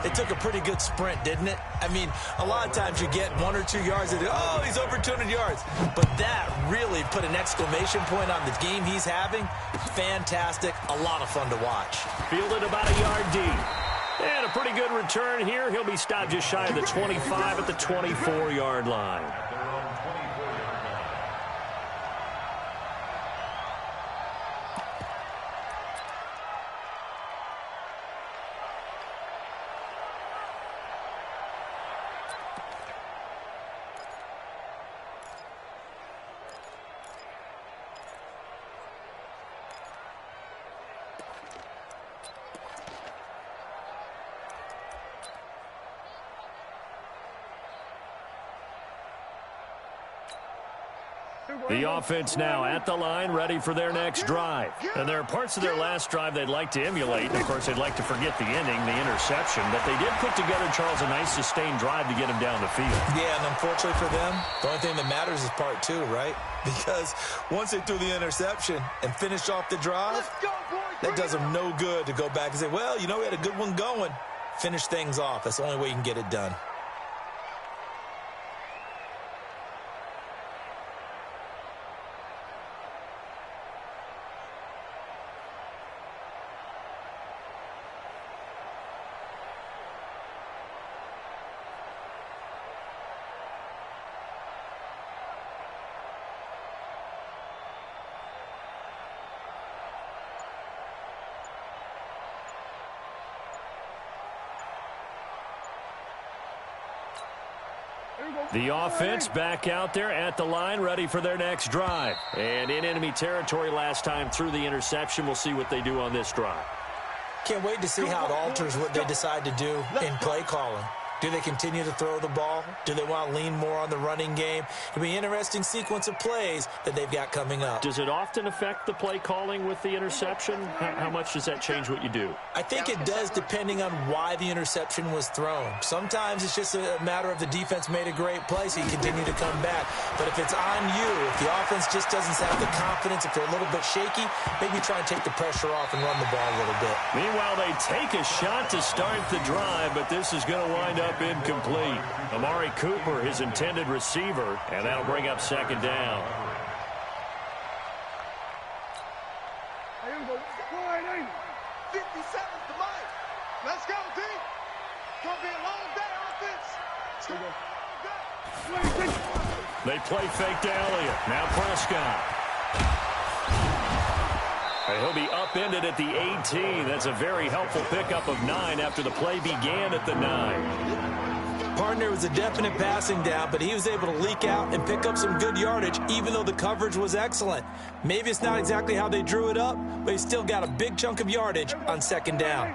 it took a pretty good sprint, didn't it? I mean, a lot of times you get 1 or 2 yards and, oh, he's over 200 yards. But that really put an exclamation point on the game he's having. Fantastic. A lot of fun to watch. Fielded about a yard deep. And a pretty good return here. He'll be stopped just shy of the 25 at the 24-yard line. The offense now at the line, ready for their next drive. And there are parts of their last drive they'd like to emulate. And, of course, they'd like to forget the ending, the interception. But they did put together, Charles, a nice sustained drive to get him down the field. Yeah, and unfortunately for them, the only thing that matters is part 2, right? Because once they threw the interception and finished off the drive, that does them no good to go back and say, well, you know, we had a good one going. Finish things off. That's the only way you can get it done. The offense back out there at the line, ready for their next drive. And in enemy territory last time through the interception. We'll see what they do on this drive. Can't wait to see how it alters what they decide to do in play calling. Do they continue to throw the ball? Do they want to lean more on the running game? It'll be an interesting sequence of plays that they've got coming up. Does it often affect the play calling with the interception? How much does that change what you do? I think it does depending on why the interception was thrown. Sometimes it's just a matter of the defense made a great play, so you continue to come back. But if it's on you, if the offense just doesn't have the confidence, if they're a little bit shaky, maybe try and take the pressure off and run the ball a little bit. Meanwhile, they take a shot to start the drive, but this is going to wind up incomplete. Amari Cooper, his intended receiver, and that'll bring up second down. Here we go. 57's the mic. Let's go, D. Gonna be a long day offense. They play fake to Elliott. Now Prescott. And he'll be upended at the 18. That's a very helpful pickup of 9 after the play began at the 9. Partner was a definite passing down, but he was able to leak out and pick up some good yardage, even though the coverage was excellent. Maybe it's not exactly how they drew it up, but he still got a big chunk of yardage on second down.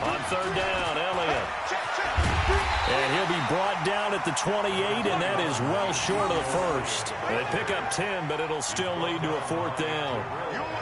On third down, Elliott. And he'll be brought down at the 28, and that is well short of the first. They pick up 10, but it'll still lead to a fourth down.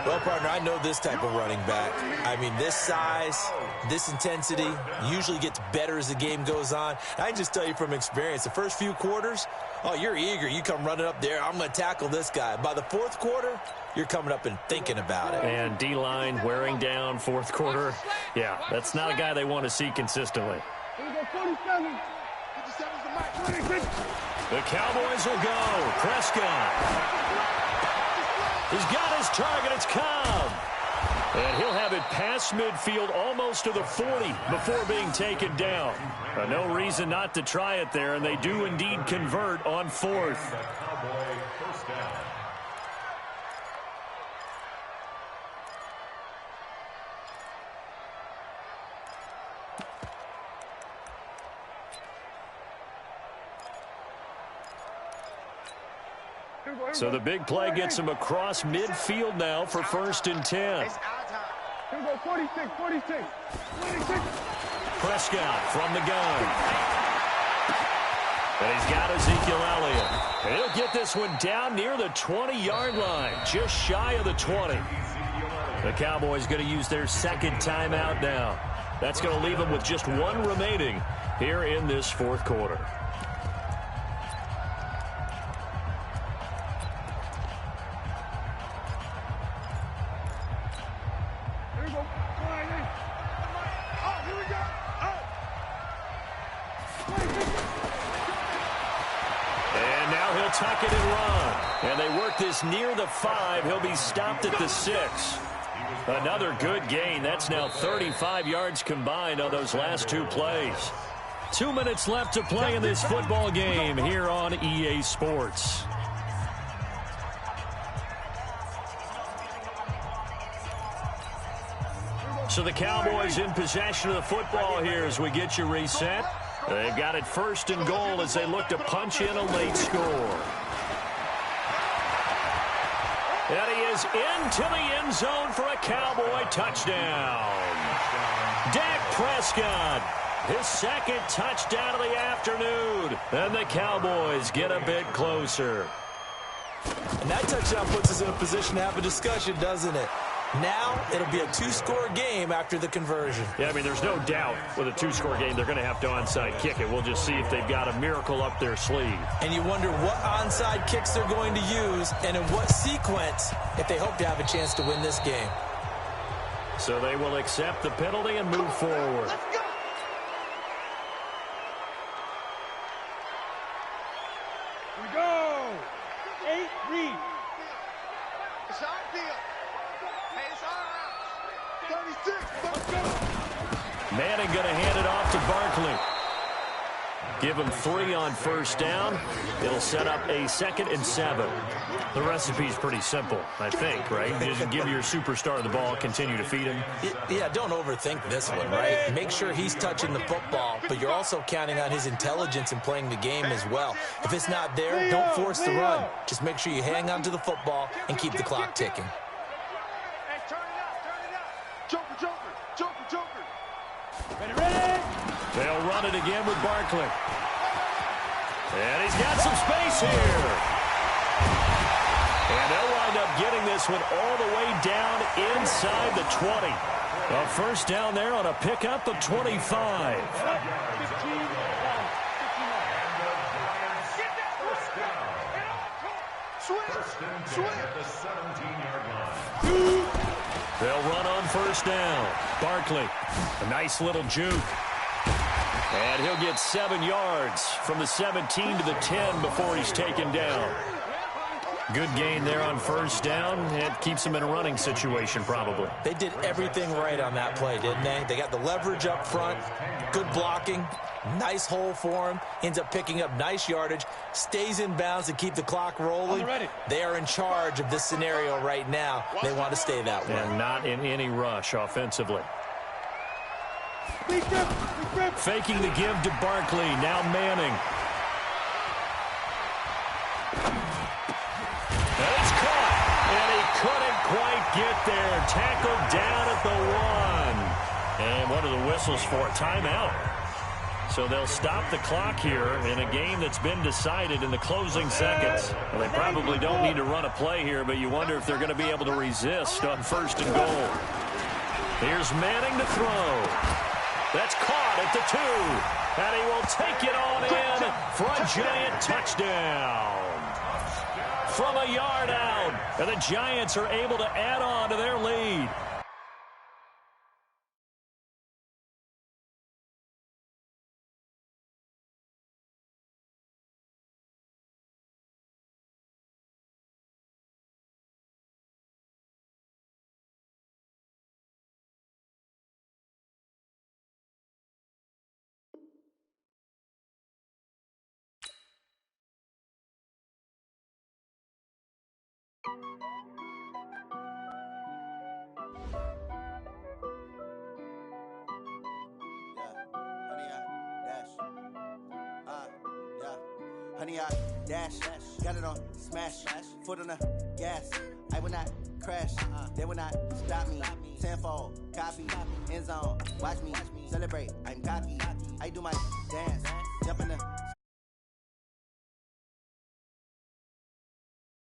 Well, partner, I know this type of running back. I mean, this size, this intensity usually gets better as the game goes on. I can just tell you from experience, the first few quarters, oh, you're eager. You come running up there, I'm going to tackle this guy. By the fourth quarter, you're coming up and thinking about it. And D-line wearing down fourth quarter. Yeah, that's not a guy they want to see consistently. The Cowboys will go. Prescott. He's got his target. It's Cobb. And he'll have it past midfield almost to the 40 before being taken down. No reason not to try it there, and they do indeed convert on fourth. So the big play gets him across midfield now for first and 10. Here we go, 46. Prescott from the gun. And he's got Ezekiel Elliott. And he'll get this one down near the 20-yard line, just shy of the 20. The Cowboys going to use their second timeout now. That's going to leave them with just one remaining here in this fourth quarter. Tuck it and run. And they work this near the 5. He'll be stopped at the 6. Another good gain. That's now 35 yards combined on those last two plays. 2 minutes left to play in this football game here on EA Sports. So the Cowboys in possession of the football here as we get you reset. They've got it first and goal as they look to punch in a late score. And he is into the end zone for a Cowboy touchdown. Dak Prescott, his second touchdown of the afternoon. And the Cowboys get a bit closer. And that touchdown puts us in a position to have a discussion, doesn't it? Now it'll be a two-score game after the conversion. Yeah, I mean, there's no doubt with a two-score game they're going to have to onside kick it. We'll just see if they've got a miracle up their sleeve. And you wonder what onside kicks they're going to use and in what sequence if they hope to have a chance to win this game. So they will accept the penalty and move forward. Let's go. Here we go. 8 read. It's our deal. Hey, it's our house. 36. Let's go. Manning going to hand it off to Barkley. Give him 3 on first down. It'll set up a 2nd and 7. The recipe's pretty simple, I think, right? Just give your superstar the ball, continue to feed him. Yeah, don't overthink this one, right? Make sure he's touching the football, but you're also counting on his intelligence in playing the game as well. If it's not there, don't force the run. Just make sure you hang on to the football and keep the clock ticking. Hey, turn it up. Joker, Joker, Joker, Joker. Ready. They'll run it again with Barkley. And he's got some space here. And they'll wind up getting this one all the way down inside the 20. A first down there on a pickup of 25. They'll run on first down. Barkley, a nice little juke. And he'll get 7 yards from the 17 to the 10 before he's taken down. Good gain there on first down. It keeps him in a running situation, probably. They did everything right on that play, didn't they? They got the leverage up front, good blocking, nice hole for him, ends up picking up nice yardage, stays in bounds to keep the clock rolling. They are in charge of this scenario right now. They want to stay that way. And not in any rush offensively. Faking the give to Barkley. Now Manning. And it's caught. And he couldn't quite get there. Tackled down at the 1. And what are the whistles for? Timeout. So they'll stop the clock here in a game that's been decided in the closing seconds. Well, they probably don't need to run a play here, but you wonder if they're going to be able to resist on first and goal. Here's Manning to throw. That's caught at the 2. And he will take it on in for a Giant touchdown. From a yard out. And the Giants are able to add on to their lead. Honey, I dash, got it on smash, foot on the gas. I will not crash, they will not stop me. Tenfold, copy, end zone, watch me celebrate. I'm cocky, I do my dance, jump in the